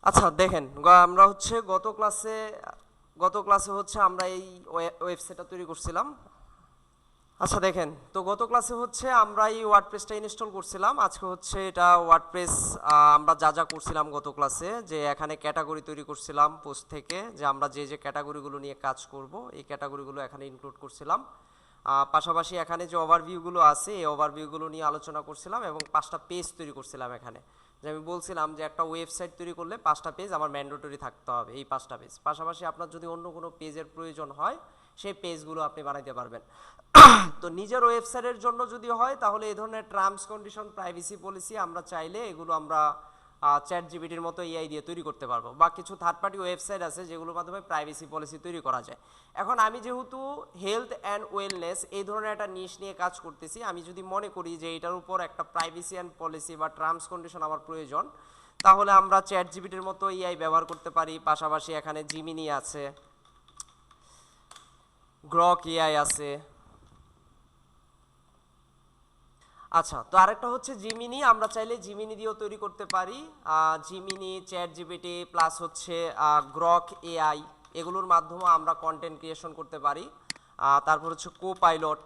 আচ্ছা দেখেন আমরা হচ্ছে গত ক্লাসে হচ্ছে আমরা এই ওয়েবসাইটটা তৈরি করছিলাম। আচ্ছা দেখেন, তো গত ক্লাসে হচ্ছে আমরা এই ওয়ার্ডপ্রেসটা ইনস্টল করছিলাম। আজকে হচ্ছে এটা ওয়ার্ডপ্রেস আমরা যা যা করছিলাম গত ক্লাসে, যে এখানে ক্যাটাগরি তৈরি করছিলাম পোস্ট থেকে, যে আমরা যে যে ক্যাটাগরিগুলো নিয়ে কাজ করব এই ক্যাটাগরিগুলো এখানে ইনক্লুড করছিলাম। পাশাপাশি এখানে যে ওভারভিউগুলো আছে এই ওভারভিউগুলো নিয়ে আলোচনা করছিলাম এবং 5টা পেজ তৈরি করছিলাম এখানে। যে আমি বলছিলাম যে একটা ওয়েবসাইট তৈরি করলে 5টা পেজ আমার ম্যান্ডেটরি থাকতে হবে, এই 5টা পেজ। পাশাপাশি আপনার যদি অন্য কোনো পেজের প্রয়োজন হয় সেই পেজগুলো আপনি বানাইতে পারবেন। তো নিজের ওয়েবসাইটের জন্য যদি হয় তাহলে এই ধরনের টার্মস কন্ডিশন, প্রাইভেসি পলিসি আমরা চাইলে এগুলো আমরা চ্যাট জিপিটির মতো এআই দিয়ে তৈরি করতে পারবো, বা কিছু থার্ড পার্টি ওয়েবসাইট আছে যেগুলোর মাধ্যমে প্রাইভেসি পলিসি তৈরি করা যায়। এখন আমি যেহেতু হেলথ অ্যান্ড ওয়েলনেস এই ধরনের একটা নিশ নিয়ে কাজ করতেছি, আমি যদি মনে করি যে এটার উপর একটা প্রাইভেসি অ্যান্ড পলিসি বা টার্মস কন্ডিশন আমার প্রয়োজন, তাহলে আমরা চ্যাট জিপিটির মতো এআই ব্যবহার করতে পারি। পাশাপাশি এখানে জিমিনি আছে, গ্রক এআই আছে। আচ্ছা, তো আরেকটা হচ্ছে জিমিনি, আমরা চাইলে জিমিনি দিয়েও তৈরি করতে পারি। জিমিনি, চ্যাট জিপিটি প্লাস হচ্ছে গ্রক এআই, এগুলোর মাধ্যমে আমরা কন্টেন্ট ক্রিয়েশন করতে পারি। তারপর হচ্ছে কোপাইলট,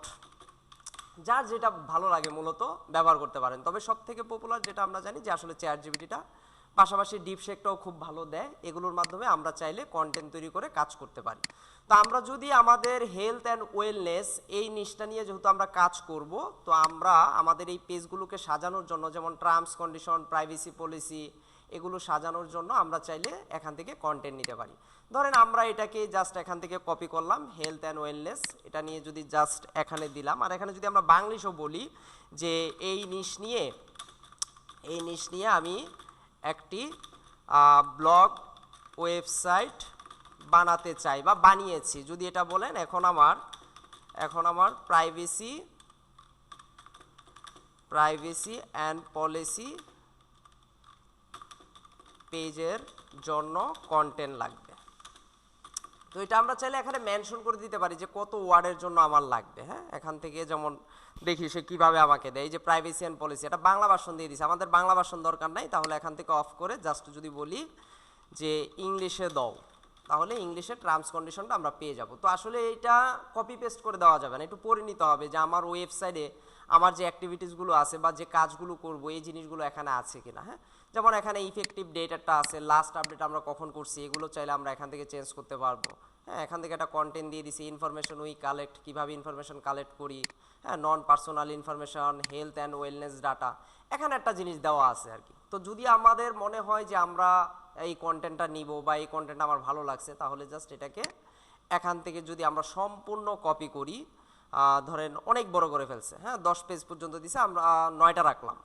যার যেটা ভালো লাগে মূলত ব্যবহার করতে পারেন। তবে সব থেকে পপুলার যেটা আমরা জানি যে আসলে চ্যাট জিপিটিটা, পাশাপাশি ডিপশেকটাও খুব ভালো দেয়। এগুলোর মাধ্যমে আমরা চাইলে কন্টেন্ট তৈরি করে কাজ করতে পারি। তো আমরা যদি আমাদের হেলথ অ্যান্ড ওয়েলনেস এই নিশটা নিয়ে যেহেতু আমরা কাজ করব, তো আমরা আমাদের এই পেজগুলোকে সাজানোর জন্য, যেমন টার্মস কন্ডিশন, প্রাইভেসি পলিসি, এগুলো সাজানোর জন্য আমরা চাইলে এখান থেকে কন্টেন্ট নিতে পারি। ধরেন আমরা এটাকে জাস্ট এখান থেকে কপি করলাম, হেলথ অ্যান্ড ওয়েলনেস এটা নিয়ে যদি জাস্ট এখানে দিলাম, আর এখানে যদি আমরা বাংলিশও বলি যে এই নিশ নিয়ে আমি একটি ব্লগ ওয়েবসাইট বানাতে চাই বা বানিয়েছি, যদি এটা বলেন, এখন আমার প্রাইভেসি অ্যান্ড পলিসি পেজের জন্য কন্টেন্ট লাগবে। তো এটা আমরা চাইলে এখানে মেনশন করে দিতে পারি যে কত ওয়ার্ডের জন্য আমার লাগবে। হ্যাঁ, এখান থেকে যেমন দেখি সে কীভাবে আমাকে দেয়, এই যে প্রাইভেসি অ্যান্ড পলিসি, এটা বাংলা ভার্সন দিয়ে দিছে, আমাদের বাংলা ভার্সন দরকার নাই। তাহলে এখান থেকে অফ করে জাস্ট যদি বলি যে ইংলিশে দাও, তাহলে ইংলিশের টার্মস কন্ডিশনটা আমরা পেয়ে যাব। তো আসলে এটা কপি পেস্ট করে দেওয়া যাবে না, একটু পড়ে নিতে হবে যে আমার ওয়েবসাইটে আমার যে অ্যাক্টিভিটিসগুলো আছে বা যে কাজগুলো করব এই জিনিসগুলো এখানে আছে কিনা। হ্যাঁ, যেমন এখানে ইফেক্টিভ ডেট একটা আছে, লাস্ট আপডেট আমরা কখন করছি, এগুলো চাইলে আমরা এখান থেকে চেঞ্জ করতে পারবো। হ্যাঁ, এখান থেকে একটা কন্টেন্ট দিয়ে দিছি, ইনফরমেশন উই কালেক্ট, কীভাবে ইনফরমেশন কালেক্ট করি। হ্যাঁ, non personal information, health and wellness data, এখানে একটা জিনিস দেওয়া আছে আর কি। তো যদি আমাদের মনে হয় যে আমরা এই কন্টেন্টটা নিব বা এই কন্টেন্ট আমার ভালো লাগছে, তাহলে জাস্ট এটাকে এখান থেকে যদি আমরা সম্পূর্ণ কপি করি, ধরেন অনেক বড় করে ফেলছে, হ্যাঁ 10 পেজ পর্যন্ত দিছে, আমরা 9টা রাখলাম,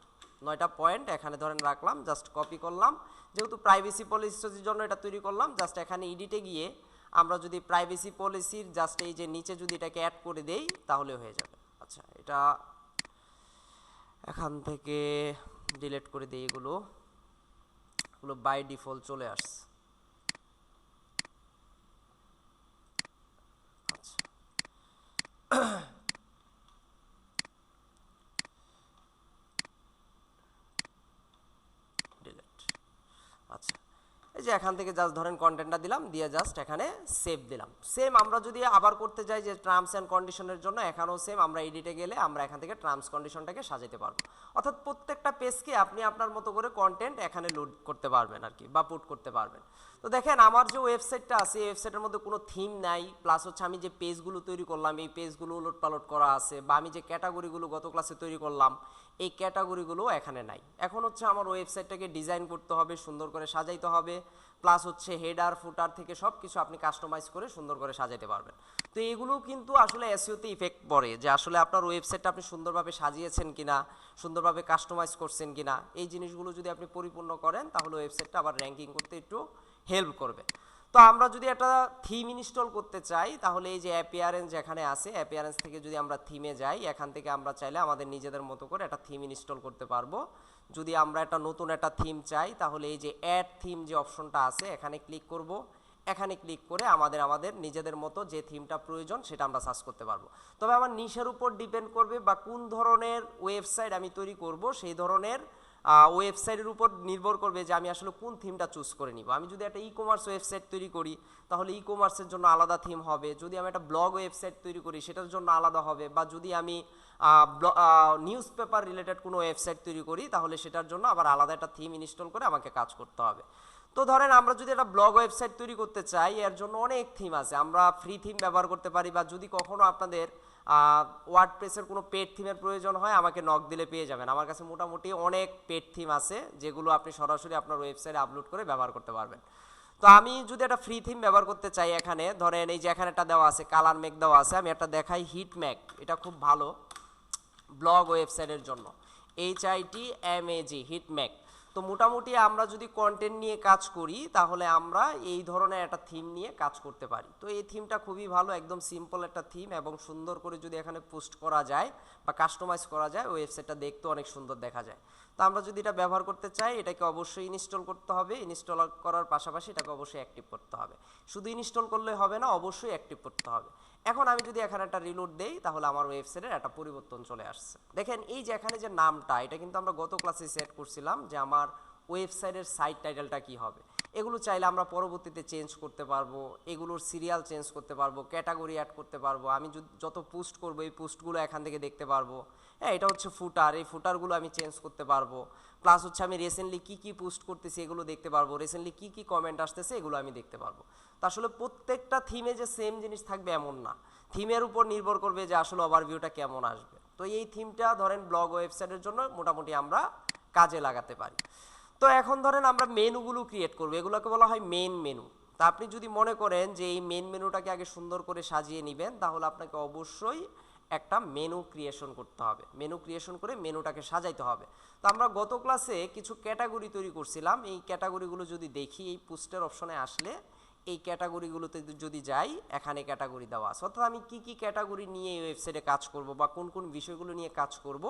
9টা পয়েন্ট এখানে ধরেন রাখলাম, জাস্ট কপি করলাম। যেহেতু প্রাইভেসি পলিসির জন্য এটা তৈরি করলাম, জাস্ট এখানে এডিটে গিয়ে আমরা যদি প্রাইভেসি পলিসির জাস্ট এই যে নিচে যদি এটাকে অ্যাড করে দেই তাহলে হয়ে যাবে। আচ্ছা, এটা এখান থেকে ডিলিট করে দিই, এগুলো বাই ডিফল্ট চলে আসছে। আচ্ছা, ডিলিট। আচ্ছা, এই যে এখান থেকে জাস্ট ধরেন কন্টেন্টটা দিলাম, দিয়ে জাস্ট এখানে সেভ দিলাম। সেম আমরা যদি আবার করতে যাই যে টার্মস অ্যান্ড কন্ডিশনের জন্য, এখানেও সেম আমরা এডিটে গেলে আমরা এখান থেকে টার্মস কন্ডিশনটাকে সাজাতে পারবো। অর্থাৎ প্রত্যেকটা পেজকে আপনি আপনার মতো করে কন্টেন্ট এখানে লোড করতে পারবেন আর কি, বা পুট করতে পারবেন। তো দেখেন আমার যে ওয়েবসাইটটা আছে এই ওয়েবসাইটের মধ্যে কোনো থিম নাই, প্লাস হচ্ছে আমি যে পেজগুলো তৈরি করলাম এই পেজগুলো উলট পালট করা আছে, বা আমি যে ক্যাটাগরিগুলো গত ক্লাসে তৈরি করলাম এই ক্যাটাগরিগুলো এখানে নাই। এখন হচ্ছে আমার ওয়েবসাইটটাকে ডিজাইন করতে হবে, সুন্দর করে সাজাইতে হবে, প্লাস হচ্ছে হেডার ফুটার থেকে সব কিছু আপনি কাস্টমাইজ করে সুন্দর করে সাজাতে পারবেন। তো এগুলো কিন্তু আসলে এসইওতে ইফেক্ট পড়ে, যে আসলে আপনার ওয়েবসাইটটা আপনি সুন্দরভাবে সাজিয়েছেন কিনা, সুন্দরভাবে কাস্টমাইজ করছেন কিনা, এই জিনিসগুলো যদি আপনি পরিপূর্ণ করেন তাহলে ওয়েবসাইটটা আবার র্যাঙ্কিং করতে একটু হেল্প করবে। তো আমরা যদি একটা থিম ইনস্টল করতে চাই তাহলে এই যে অ্যাপিয়ারেন্স যেখানে আছে, অ্যাপিয়ারেন্স থেকে যদি আমরা থিমে যাই, এখান থেকে আমরা চাইলে আমাদের নিজেদের মতো করে একটা থিম ইনস্টল করতে পারবো। যদি আমরা একটা নতুন একটা থিম চাই তাহলে এই যে অ্যাড থিম যে অপশনটা আছে এখানে ক্লিক করব। এখানে ক্লিক করে আমাদের নিজেদের মতো যে থিমটা প্রয়োজন সেটা আমরা সার্চ করতে পারবো। তবে আমার নিশের উপর ডিপেন্ড করবে বা কোন ধরনের ওয়েবসাইট আমি তৈরি করব সেই ধরনের ওয়েবসাইটের উপর নির্ভর করবে যে আমি আসলে কোন থিমটা চুজ করে নিব। আমি যদি একটা ই কমার্স ওয়েবসাইট তৈরি করি তাহলে ই কমার্সের জন্য আলাদা থিম হবে, যদি আমি একটা ব্লগ ওয়েবসাইট তৈরি করি সেটার জন্য আলাদা হবে, বা যদি আমি নিউজ পেপার রিলেটেড কোনো ওয়েবসাইট তৈরি করি তাহলে সেটার জন্য আবার আলাদা একটা থিম ইনস্টল করে আমাকে কাজ করতে হবে। তো ধরেন আমরা যদি একটা ব্লগ ওয়েবসাইট তৈরি করতে চাই এর জন্য অনেক থিম আছে, আমরা ফ্রি থিম ব্যবহার করতে পারি, বা যদি কখনো আপনাদের ওয়ার্ডপ্রেসের কোনো পেড থিমের প্রয়োজন হয় আমাকে নক দিলে পেয়ে যাবেন। আমার কাছে মোটামুটি অনেক পেড থিম আছে যেগুলো আপনি সরাসরি আপনার ওয়েবসাইটে আপলোড করে ব্যবহার করতে পারবেন। তো আমি যদি একটা ফ্রি থিম ব্যবহার করতে চাই, এখানে ধরেন এই যে এখানে একটা দেওয়া আছে কালার মেক দেওয়া আছে, আমি একটা দেখাই হিট ম্যাক, এটা খুব ভালো ব্লগ ওয়েবসাইটের জন্য, HITMAG হিট ম্যাক। তো মোটামুটি আমরা যদি কন্টেন্ট নিয়ে কাজ করি তাহলে আমরা এই ধরনের একটা থিম নিয়ে কাজ করতে পারি। তো এই থিমটা খুবই ভালো, একদম সিম্পল একটা থিম, এবং সুন্দর করে যদি এখানে পোস্ট করা যায় বা কাস্টমাইজ করা যায় ওয়েবসাইটটা দেখতে অনেক সুন্দর দেখা যায়। তো আমরা যদি এটা ব্যবহার করতে চাই এটাকে অবশ্যই ইনস্টল করতে হবে, ইনস্টল করার পাশাপাশি এটাকে অবশ্যই অ্যাক্টিভ করতে হবে। শুধু ইনস্টল করলে হবে না, অবশ্যই অ্যাক্টিভ করতে হবে। এখন আমি যদি এখানে একটা রিলোড দেই তাহলে আমার ওয়েবসাইটের একটা পরিবর্তন চলে আসছে। দেখেন এই যে এখানে যে নামটা, এটা কিন্তু আমরা গত ক্লাসে সেট করছিলাম যে আমার ওয়েবসাইটের সাইট টাইটেলটা কি হবে। এগুলো চাইলে আমরা পরবর্তীতে চেঞ্জ করতে পারবো, এগুলোর সিরিয়াল চেঞ্জ করতে পারবো, ক্যাটাগরি অ্যাড করতে পারবো, আমি যত পোস্ট করবো এই পোস্টগুলো এখান থেকে দেখতে পারবো। হ্যাঁ, এটা হচ্ছে ফুটার, এই ফুটারগুলো আমি চেঞ্জ করতে পারবো। প্লাস হচ্ছে আমি রিসেন্টলি কী পোস্ট করতেছি এগুলো দেখতে পারবো, রিসেন্টলি কী কমেন্ট আসতেছে এগুলো আমি দেখতে পারবো। তো আসলে প্রত্যেকটা থিমে যে সেম জিনিস থাকবে এমন না, থিমের উপর নির্ভর করবে যে আসলে ওভারভিউটা কেমন আসবে। তো এই থিমটা ধরেন ব্লগ ওয়েবসাইটের জন্য মোটামুটি আমরা কাজে লাগাতে পারি। তো এখন ধরেন আমরা মেনুগুলো ক্রিয়েট করবো, এগুলোকে বলা হয় মেন মেনু। তা আপনি যদি মনে করেন যে এই মেন মেনুটাকে আগে সুন্দর করে সাজিয়ে নেবেন তাহলে আপনাকে অবশ্যই একটা মেনু ক্রিয়েশন করতে হবে, মেনু ক্রিয়েশন করে মেনুটাকে সাজাইতে হবে। তো আমরা গত ক্লাসে কিছু ক্যাটাগরি তৈরি করছিলাম, এই ক্যাটাগরিগুলো যদি দেখি এই পোস্টের অপশনে আসলে এই ক্যাটাগরিগুলোতে যদি যাই এখানে ক্যাটাগরি দেওয়া আছে, অর্থাৎ আমি কি ক্যাটাগরি নিয়ে এই ওয়েবসাইটে কাজ করব বা কোন কোন বিষয়গুলো নিয়ে কাজ করব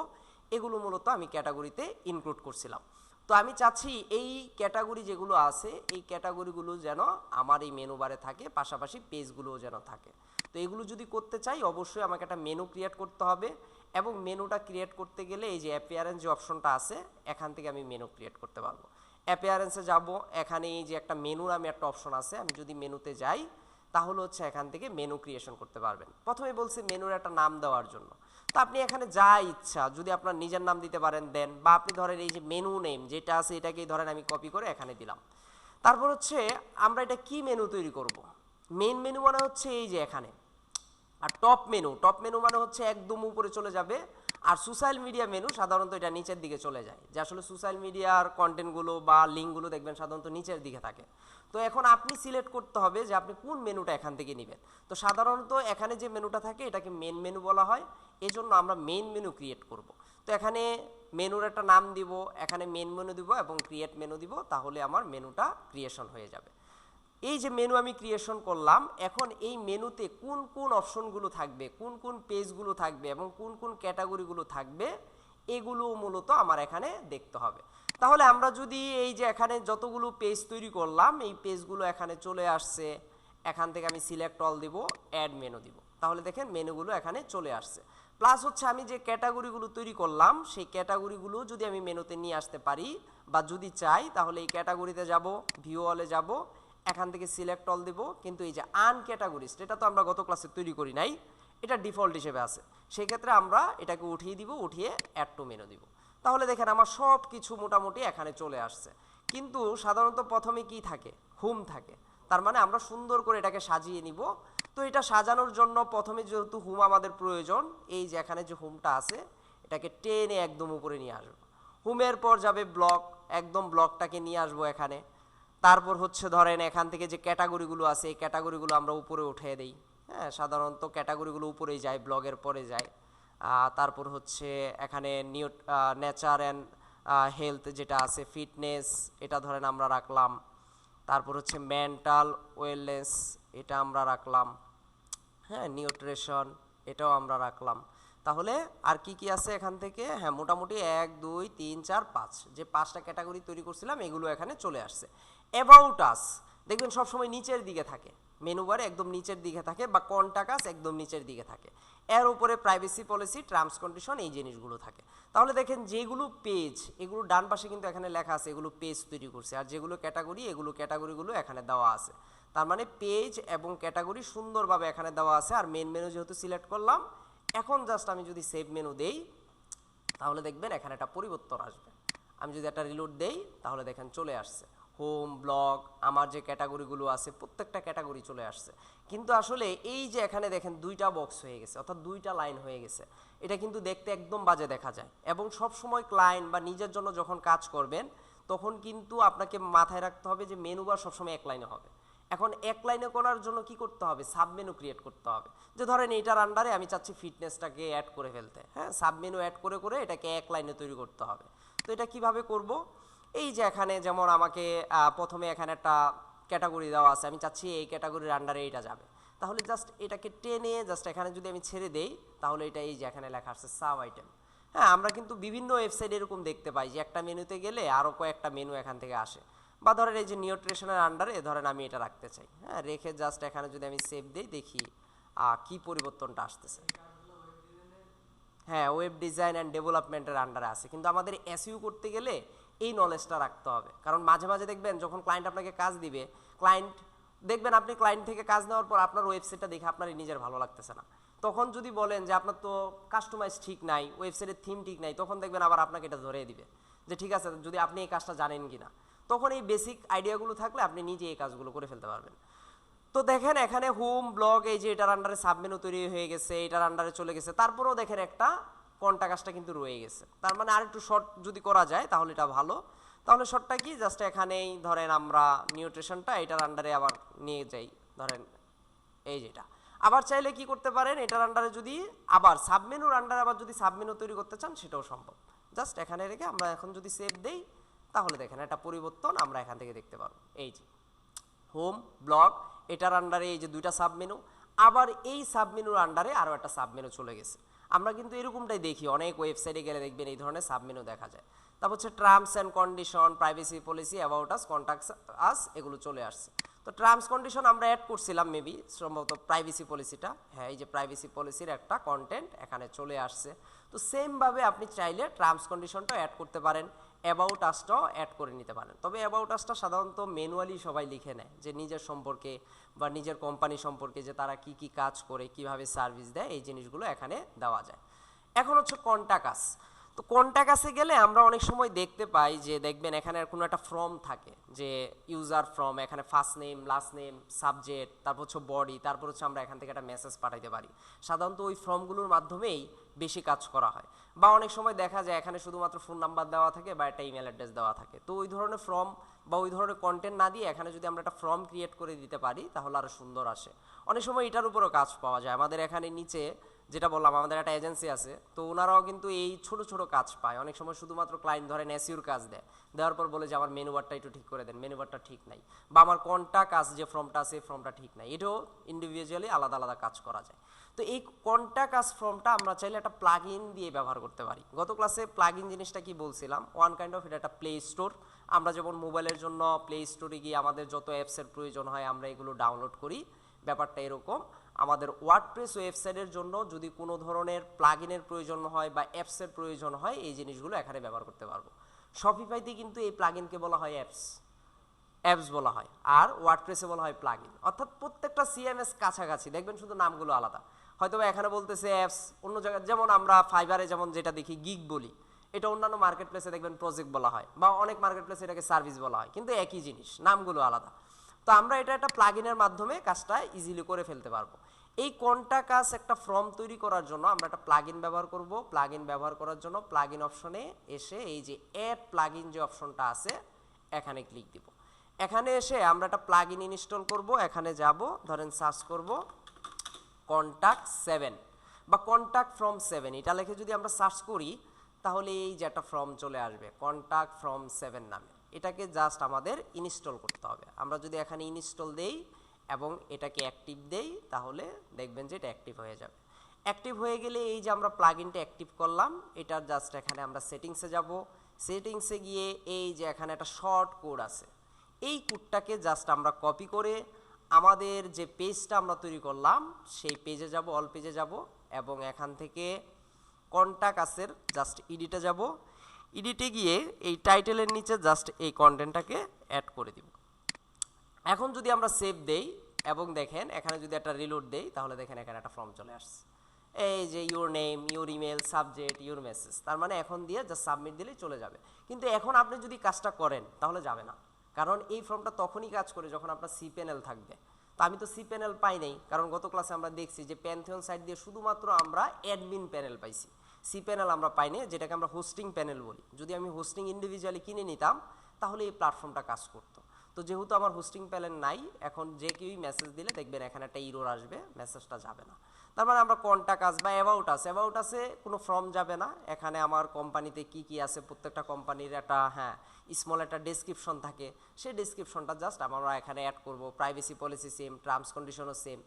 এগুলো মূলত আমি ক্যাটাগরিতে ইনক্লুড করছিলাম। তো আমি চাচ্ছি এই ক্যাটাগরি যেগুলো আছে এই ক্যাটাগরিগুলো যেন আমার এই মেনু বারে থাকে, পাশাপাশি পেজগুলোও যেন থাকে। তো এগুলো যদি করতে চাই অবশ্যই আমাকে একটা মেনু ক্রিয়েট করতে হবে, এবং মেনুটা ক্রিয়েট করতে গেলে এই যে অ্যাপিয়ারেন্স যে অপশনটা আছে এখান থেকে আমি মেনু ক্রিয়েট করতে পারবো। অ্যাপিয়ারেন্সে যাব, এখানে এই যে একটা মেনুর আমি একটা অপশন আছে, আমি যদি মেনুতে যাই তাহলে হচ্ছে এখান থেকে মেনু ক্রিয়েশন করতে পারবেন। প্রথমে বলছি মেনুর একটা নাম দেওয়ার জন্য, তো আপনি এখানে যা ইচ্ছা যদি আপনার নিজের নাম দিতে পারেন দেন, বা আপনি ধরেন এই যে মেনু নেম যেটা আছে এটাকেই ধরেন আমি কপি করে এখানে দিলাম। তারপর হচ্ছে আমরা এটা কি মেনু তৈরি করব, মেন মেনু মানে হচ্ছে এই যে এখানে, আর টপ মেনু মানে হচ্ছে একদম উপরে চলে যাবে, আর সোশ্যাল মিডিয়া মেনু সাধারণত এটা নিচের দিকে চলে যায়, যে আসলে সোশ্যাল মিডিয়ার কন্টেন্টগুলো বা লিঙ্কগুলো দেখবেন সাধারণত নিচের দিকে থাকে। তো এখন আপনি সিলেক্ট করতে হবে যে আপনি কোন মেনুটা এখান থেকে নেবেন। তো সাধারণত এখানে যে মেনুটা থাকে এটাকে মেন মেনু বলা হয়, এজন্য আমরা মেন মেনু ক্রিয়েট করব। তো এখানে মেনুর একটা নাম দিব, এখানে মেন মেনু দিব এবং ক্রিয়েট মেনু দিব, তাহলে আমার মেনুটা ক্রিয়েশন হয়ে যাবে। এই যে মেনু আমি ক্রিয়েশন করলাম, এখন এই মেনুতে কোন কোন অপশনগুলো থাকবে, কোন কোন পেজগুলো থাকবে এবং কোন কোন ক্যাটাগরিগুলো থাকবে এগুলো মূলত আমার এখানে দেখতে হবে। তাহলে আমরা যদি এই যে এখানে যতগুলো পেজ তৈরি করলাম এই পেজগুলো এখানে চলে আসছে, এখান থেকে আমি সিলেক্ট অল দিব, অ্যাড মেনু দিব, তাহলে দেখেন মেনুগুলো এখানে চলে আসছে। প্লাস হচ্ছে আমি যে ক্যাটাগরিগুলো তৈরি করলাম সেই ক্যাটাগরিগুলো যদি আমি মেনুতে নিয়ে আসতে পারি বা যদি চাই তাহলে এই ক্যাটাগরিতে যাব, ভিউ অলে যাব, এখান থেকে সিলেক্ট অল দিব। কিন্তু এই যে আনক্যাটাগরিজড এটা তো আমরা গত ক্লাসে তৈরি করি নাই, এটা ডিফল্ট হিসেবে আছে, সেই ক্ষেত্রে আমরা এটাকে উঠিয়ে দিব, উঠিয়ে অ্যাড টু মেনু দিব। তাহলে দেখেন আমার সব কিছু মোটামুটি এখানে চলে আসছে। কিন্তু সাধারণত প্রথমে কি থাকে, হোম থাকে, তার মানে আমরা সুন্দর করে এটাকে সাজিয়ে নিব। তো এটা সাজানোর জন্য প্রথমে যেহেতু হোম আমাদের প্রয়োজন, এই যে এখানে যে হোমটা আছে এটাকে টেনে একদম উপরে নিয়ে আসবো। হোমের পর যাবে ব্লগ, একদম ব্লগটাকে নিয়ে আসবো এখানে। তারপর হচ্ছে ধরেন এখান থেকে যে ক্যাটাগরিগুলো আছে এই ক্যাটাগরিগুলো আমরা উপরে উঠিয়ে দিই। হ্যাঁ, সাধারণত ক্যাটাগরিগুলো উপরেই যায়, ব্লগের পরে যায়। তারপর হচ্ছে এখানে নেচার অ্যান্ড হেলথ যেটা আছে, ফিটনেস এটা ধরেন আমরা রাখলাম। তারপর হচ্ছে মেন্টাল ওয়েলনেস এটা আমরা রাখলাম। হ্যাঁ, নিউট্রিশন এটাও আমরা রাখলাম। তাহলে আর কি কি আছে এখান থেকে, হ্যাঁ মোটামুটি 1 2 3 4 5 যে 5টা ক্যাটাগরি তৈরি করছিলাম এগুলো এখানে চলে আসছে। অ্যাবাউট আস দেখবেন সবসময় নিচের দিকে থাকে, মেনু বারে একদম নিচের দিকে থাকে বা কন্টাক্ট একদম নিচের দিকে থাকে, এর উপরে প্রাইভেসি পলিসি, টার্মস কন্ডিশন এই জিনিসগুলো থাকে। তাহলে দেখেন যেগুলো পেজ, এগুলো ডান পাশে কিন্তু এখানে লেখা আছে এগুলো পেজ তৈরি করছে, আর যেগুলো ক্যাটাগরি এগুলো ক্যাটাগরিগুলো এখানে দেওয়া আছে। তার মানে পেজ এবং ক্যাটাগরি সুন্দরভাবে এখানে দেওয়া আছে। আর মেন মেনু যেহেতু সিলেক্ট করলাম, এখন জাস্ট আমি যদি সেভ মেনু দেই তাহলে দেখবেন এখানে একটা পরিবর্তন আসবে। আমি যদি একটা রিলোড দেই তাহলে দেখেন চলে আসছে হোম, ব্লগ, আমার যে ক্যাটাগরিগুলো আছে প্রত্যেকটা ক্যাটাগরি চলে আসছে। কিন্তু আসলে এই যে এখানে দেখেন দুইটা বক্স হয়ে গেছে, অর্থাৎ দুইটা লাইন হয়ে গেছে, এটা কিন্তু দেখতে একদম বাজে দেখা যায়। এবং সব সময় ক্লায়েন্ট বা নিজের জন্য যখন কাজ করবেন তখন কিন্তু আপনাকে মাথায় রাখতে হবে যে মেনু বার সবসময় এক লাইনে হবে। এখন এক লাইনে করার জন্য কি করতে হবে, সাব মেনু ক্রিয়েট করতে হবে। যে ধরেন এইটার আন্ডারে আমি চাচ্ছি ফিটনেসটাকে অ্যাড করে ফেলতে, হ্যাঁ, সাব মেনু অ্যাড করে করে এটাকে এক লাইনে তৈরি করতে হবে। তো এটা কিভাবে করব, এই যে এখানে যেমন আমাকে প্রথমে এখানে একটা ক্যাটাগরি দেওয়া আছে, আমি চাচ্ছি এই ক্যাটাগরির আন্ডারে এইটা যাবে, তাহলে জাস্ট এটাকে টেনে জাস্ট এখানে যদি আমি ছেড়ে দেই তাহলে এটা এই যে এখানে লেখা আছে সাব আইটেম। হ্যাঁ, আমরা কিন্তু বিভিন্ন ওয়েবসাইটে এরকম দেখতে পাই যে একটা মেনুতে গেলে আরও কয়েকটা মেনু এখান থেকে আসে। বা ধরেন এই যে নিউট্রিশনের আন্ডারে ধরেন আমি এটা রাখতে চাই, হ্যাঁ, রেখে জাস্ট এখানে যদি আমি সেভ দিই দেখি কি পরিবর্তনটা আসতেছে। হ্যাঁ, ওয়েব ডিজাইন অ্যান্ড ডেভেলপমেন্টের আন্ডারে আছে, কিন্তু আমাদের এসইও করতে গেলে এই নলেজটা রাখতে হবে। কারণ মাঝে মাঝে দেখবেন যখন ক্লায়েন্ট আপনাকে কাজ দিবে, ক্লায়েন্ট দেখবেন আপনি ক্লায়েন্ট থেকে কাজ নেওয়ার পর আপনার ওয়েবসাইটটা দেখে আপনার নিজের ভালো লাগতেছে না, তখন যদি বলেন যে আপনার তো কাস্টমাইজ ঠিক নাই, ওয়েবসাইটের থিম ঠিক নাই, তখন দেখবেন আবার আপনাকে এটা ধরিয়ে দিবে যে ঠিক আছে যদি আপনি এই কাজটা জানেন কি না। তখন এই বেসিক আইডিয়াগুলো থাকলে আপনি নিজে এই কাজগুলো করে ফেলতে পারবেন। তো দেখেন এখানে হোম, ব্লগ, এই যে এটার আন্ডারে সাবমেনু তৈরি হয়ে গেছে, এটার আন্ডারে চলে গেছে, তারপরেও দেখেন একটা কন্টাক্টটা কিন্তু রয়ে গেছে। তার মানে আরেকটু শর্ট যদি করা যায় তাহলে এটা ভালো। তাহলে শর্টটা কি, জাস্ট এখানেই ধরেন আমরা নিউট্রিশনটা এটার আন্ডারে আবার নিয়ে যাই, ধরেন এই যেটা। আবার চাইলে কি করতে পারেন, এটার আন্ডারে যদি আবার সাবমেনুর আন্ডারে আবার যদি সাবমেনু তৈরি করতে চান সেটাও সম্ভব। জাস্ট এখানে রেখে আমরা এখন যদি সেভ দেই তাহলে দেখেন একটা পরিবর্তন আমরা এখান থেকে দেখতে পারবো। এই যে হোম, ব্লগ, এটার আন্ডারে এই যে দুইটা সাবমেনু, আবার এই সাবমেনুর আন্ডারে আরও একটা সাবমেনু চলে গেছে। আমরা কিন্তু এরকমটাই দেখি, অনেক ওয়েবসাইটে গেলে দেখবেন এই ধরনের সাবমেনু দেখা যায়। তারপর হচ্ছে terms and condition, privacy policy, about us, contact us, এগুলো চলে আসছে। তো টার্মস কন্ডিশন আমরা অ্যাড করছিলাম মেবি সম্ভবত প্রাইভেসি পলিসিটা, হ্যাঁ, এই যে প্রাইভেসি পলিসির একটা কন্টেন্ট এখানে চলে আসছে। তো সেমভাবে আপনি চাইলে টার্মস কন্ডিশনটাও অ্যাড করতে পারেন, অ্যাবাউট আসটাও অ্যাড করে নিতে পারেন। তবে অ্যাবাউট আসটা সাধারণত ম্যানুয়ালি সবাই লিখে নেয়, যে নিজের সম্পর্কে বা নিজের কোম্পানি সম্পর্কে, যে তারা কি কি কাজ করে, কিভাবে সার্ভিস দেয়, এই জিনিসগুলো এখানে দেওয়া যায়। এখন হচ্ছে কন্ট্যাক্ট আস। তো কন্ট্যাক্ট আসে গেলে আমরা অনেক সময় দেখতে পাই যে দেখবেন এখানে কোনো একটা ফর্ম থাকে, যে ইউজার ফর্ম, এখানে first name, last name, subject, তারপর হচ্ছে বডি, তারপর হচ্ছে আমরা এখান থেকে একটা মেসেজ পাঠাইতে পারি। সাধারণত ওই ফর্মগুলোর মাধ্যমেই বেশি কাজ করা হয়। বা অনেক সময় দেখা যায় এখানে শুধুমাত্র ফোন নাম্বার দেওয়া থাকে বা একটা ইমেল অ্যাড্রেস দেওয়া থাকে। তো ওই ধরনের ফর্ম বা ওই ধরনের কন্টেন্ট না দিয়ে এখানে যদি আমরা একটা ফর্ম ক্রিয়েট করে দিতে পারি তাহলে আরও সুন্দর আসে। অনেক সময় এটার উপরও কাজ পাওয়া যায়। আমাদের এখানে নিচে যেটা বললাম আমাদের একটা এজেন্সি আছে, তো ওনারাও কিন্তু এই ছোট ছোট কাজ পায়। অনেক সময় শুধুমাত্র ক্লায়েন্ট ধরেন এসইওর কাজ দেয়, দেওয়ার পর বলে যে আমার মেনু বারটা একটু ঠিক করে দেন, মেনু বারটা ঠিক নাই, বা আমার কন্ট্যাক্ট আস যে ফর্মটা আছে এই ফর্মটা ঠিক নাই। এটাও ইন্ডিভিজুয়ালি আলাদা আলাদা কাজ করা যায়। তো এই কন্ট্যাক্ট আস ফর্মটা আমরা চাইলে একটা প্লাগ ইন দিয়ে ব্যবহার করতে পারি। গত ক্লাসে প্লাগ ইন জিনিসটা কি বলছিলাম, ওয়ান কাইন্ড অফ এটা একটা প্লে স্টোর। আমরা যেমন মোবাইলের জন্য প্লে স্টোরে গিয়ে আমাদের যত অ্যাপসের প্রয়োজন হয় আমরা এগুলো ডাউনলোড করি, ব্যাপারটা এরকম। আমাদের ওয়ার্ডপ্রেস ওয়েবসাইটের জন্য যদি কোনো ধরনের প্লাগইনের প্রয়োজন হয় বা অ্যাপসের প্রয়োজন হয় এই জিনিসগুলো এখানে ব্যবহার করতে পারবো। শপিফাইতে কিন্তু এই প্লাগইনকে বলা হয় অ্যাপস বলা হয়, আর ওয়ার্ডপ্রেসে বলা হয় প্লাগইন। অর্থাৎ প্রত্যেকটা সিএমএস কাছাকাছি, দেখবেন শুধু নামগুলো আলাদা। হয়তো এখানে বলতেছে অ্যাপস, অন্য জায়গায় যেমন আমরা ফাইবারে যেমন যেটা দেখি গিগ বলি, এটা অন্যান্য মার্কেট প্লেসে দেখবেন প্রজেক্ট বলা হয়, বা অনেক মার্কেট প্লেসে এটাকে সার্ভিস বলা হয়, কিন্তু একই জিনিস, নামগুলো আলাদা। তো আমরা এটা একটা প্লাগইনের মাধ্যমে কাজটা ইজিলি করে ফেলতে পারবো। এই কন্ট্যাক্ট আস একটা ফর্ম তৈরি করার জন্য আমরা একটা প্লাগইন ব্যবহার করব। প্লাগইন ব্যবহার করার জন্য প্লাগইন অপশনে এসে এই যে অ্যাড প্লাগইন যে অপশনটা আছে এখানে ক্লিক দিব। এখানে এসে আমরা একটা প্লাগইন ইনস্টল করব। এখানে যাব, ধরেন সার্চ করব কন্ট্যাক্ট 7 বা কন্ট্যাক্ট ফ্রম 7, এটা লিখে যদি আমরা সার্চ করি তাহলে এই যে একটা ফর্ম চলে আসবে কন্ট্যাক্ট ফ্রম 7 নামে। এটাকে জাস্ট আমাদের ইনস্টল করতে হবে। আমরা যদি এখানে ইনস্টল দেই এবং এটাকে অ্যাক্টিভ দেই তাহলে দেখবেন যে এটা অ্যাক্টিভ হয়ে যাবে। অ্যাক্টিভ হয়ে গেলে এই যে আমরা প্লাগইনটা অ্যাক্টিভ করলাম, এটার জাস্ট এখানে আমরা সেটিংসে যাব। সেটিংসে গিয়ে এই যে এখানে একটা শর্ট কোড আছে, এই কোডটাকে জাস্ট আমরা কপি করে আমাদের যে পেজটা আমরা তৈরি করলাম সেই পেজে যাব, অল পেজে যাব এবং এখান থেকে কন্টাক্ট আসের জাস্ট এডিটে যাব। এডিটে গিয়ে এই টাইটেলের নিচে জাস্ট এই কন্টেন্টটাকে অ্যাড করে দিব। এখন যদি আমরা সেভ দেই এবং দেখেন এখানে যদি একটা রিলোড দেই তাহলে দেখেন এখানে একটা ফর্ম চলে আসছে। এই যে your name, your email, subject, your message, তার মানে এখন দিয়ে জাস্ট সাবমিট দিলেই চলে যাবে। কিন্তু এখন আপনি যদি কাজটা করেন তাহলে যাবে না, কারণ এই ফর্মটা তখনই কাজ করে যখন আপনার সি প্যানেল থাকবে। তো আমি তো সি প্যানেল পাই নাই, কারণ গত ক্লাসে আমরা দেখছি যে প্যান্থিয়ন সাইট দিয়ে শুধুমাত্র আমরা অ্যাডমিন প্যানেল পাইছি, সি প্যানেল আমরা পাইনি, যেটাকে আমরা হোস্টিং প্যানেল বলি। যদি আমি হোস্টিং ইন্ডিভিজুয়ালি কিনে নিতাম তাহলে এই প্ল্যাটফর্মটা কাজ করতো। তো যেহেতু আমার হোস্টিং প্যানেল নাই, এখন যে কেউই মেসেজ দিলে দেখবেন এখানে একটা ইরোর আসবে, মেসেজটা যাবে না। তার মানে আমরা কন্টাক্ট আস বা অ্যাবাউট আসে কোনো ফর্ম যাবে না। এখানে আমার কোম্পানিতে কি কি আছে, প্রত্যেকটা কোম্পানির একটা স্মল একটা ডেসক্রিপশন থাকে, সেই ডেসক্রিপশনটা জাস্ট আমরা এখানে অ্যাড করব। প্রাইভেসি পলিসি সেম, টার্মস কন্ডিশনও সেম।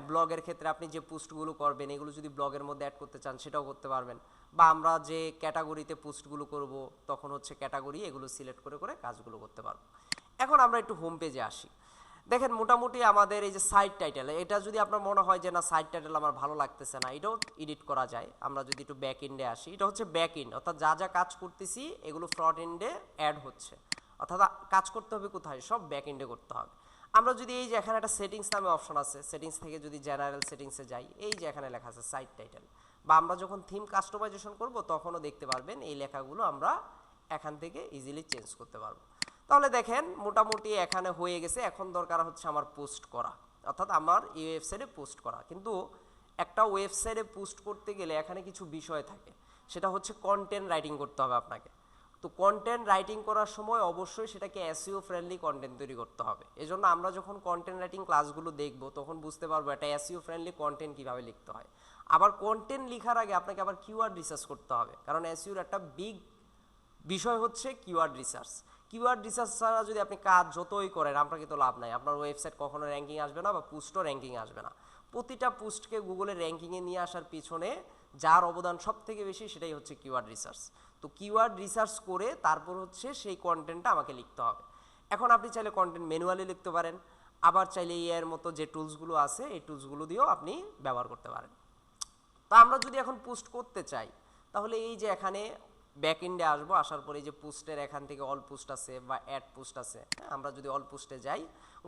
ব্লগের ক্ষেত্রে আপনি যে পোস্টগুলো করবেন এগুলো যদি ব্লগের মধ্যে অ্যাড করতে চান সেটাও করতে পারবেন, বা আমরা যে ক্যাটাগরিতে পোস্টগুলো করব তখন হচ্ছে ক্যাটাগরি এগুলো সিলেক্ট করে করে কাজগুলো করতে পারবো। এখন আমরা একটু হোম পেজে আসি। দেখেন মোটামুটি আমাদের এই যে সাইট টাইটেল, এটা যদি আপনার মনে হয় যে না সাইট টাইটেল আমার ভালো লাগতেছে না, এটাও এডিট করা যায়। আমরা যদি একটু ব্যাক এন্ডে আসি, এটা হচ্ছে ব্যাক এন্ড, অর্থাৎ যা যা কাজ করতেছি এগুলো ফ্রন্ট এন্ডে অ্যাড হচ্ছে, অর্থাৎ কাজ করতে হবে কোথায়, সব ব্যাক এন্ডে করতে হবে। আমরা যদি এই যে এখানে একটা সেটিংস নামে অপশন আছে, সেটিংস থেকে যদি জেনারেল সেটিংসে যাই, এই যে এখানে লেখা আছে সাইট টাইটেল, বা আমরা যখন থিম কাস্টমাইজেশন করব তখনও দেখতে পারবেন এই লেখাগুলো আমরা এখান থেকে ইজিলি চেঞ্জ করতে পারবো। তাহলে দেখেন মোটামুটি এখানে হয়ে গেছে। এখন দরকার হচ্ছে আমার পোস্ট করা, অর্থাৎ আমার এই ওয়েবসাইটে পোস্ট করা। কিন্তু একটা ওয়েবসাইটে পোস্ট করতে গেলে এখানে কিছু বিষয় থাকে, সেটা হচ্ছে কন্টেন্ট রাইটিং করতে হবে আপনাকে। তো কন্টেন্ট রাইটিং করার সময় অবশ্যই সেটাকে এসইও ফ্রেন্ডলি কন্টেন্ট তৈরি করতে হবে। এজন্য আমরা যখন কন্টেন্ট রাইটিং ক্লাসগুলো দেখব তখন বুঝতে পারবো একটা এসইও ফ্রেন্ডলি কন্টেন্ট কীভাবে লিখতে হয়। আবার কন্টেন্ট লেখার আগে আপনাকে আবার কিওয়ার্ড রিসার্চ করতে হবে, কারণ এসইওর একটা বিগ বিষয় হচ্ছে কিওয়ার্ড রিসার্চ। কিওয়ার্ড রিসার্চ ছাড়া যদি আপনি কাজ যতই করেন আপনার কিন্তু লাভ নাই, আপনার ওয়েবসাইট কখনো র্যাঙ্কিং আসবে না বা পোস্টও র্যাঙ্কিং আসবে না। প্রতিটা পোস্টকে গুগলের র্যাঙ্কিংয়ে নিয়ে আসার পিছনে যার অবদান সব থেকে বেশি সেটাই হচ্ছে কিওয়ার্ড রিসার্চ। তো কিওয়ার্ড রিসার্চ করে তারপর হচ্ছে সেই কন্টেন্টটা আমাকে লিখতে হবে। এখন আপনি চাইলে কন্টেন্ট ম্যানুয়ালি লিখতে পারেন, আবার চাইলে এর মতো যে টুলসগুলো আছে এই টুলসগুলো দিয়েও আপনি ব্যবহার করতে পারেন। তো আমরা যদি এখন পোস্ট করতে চাই তাহলে এই যে এখানে ব্যাক এন্ডে আসবো, আসার পরে যে পোস্টের এখান থেকে অল পোস্ট আছে বা অ্যাড পোস্ট আছে, আমরা যদি অল পোস্টে যাই,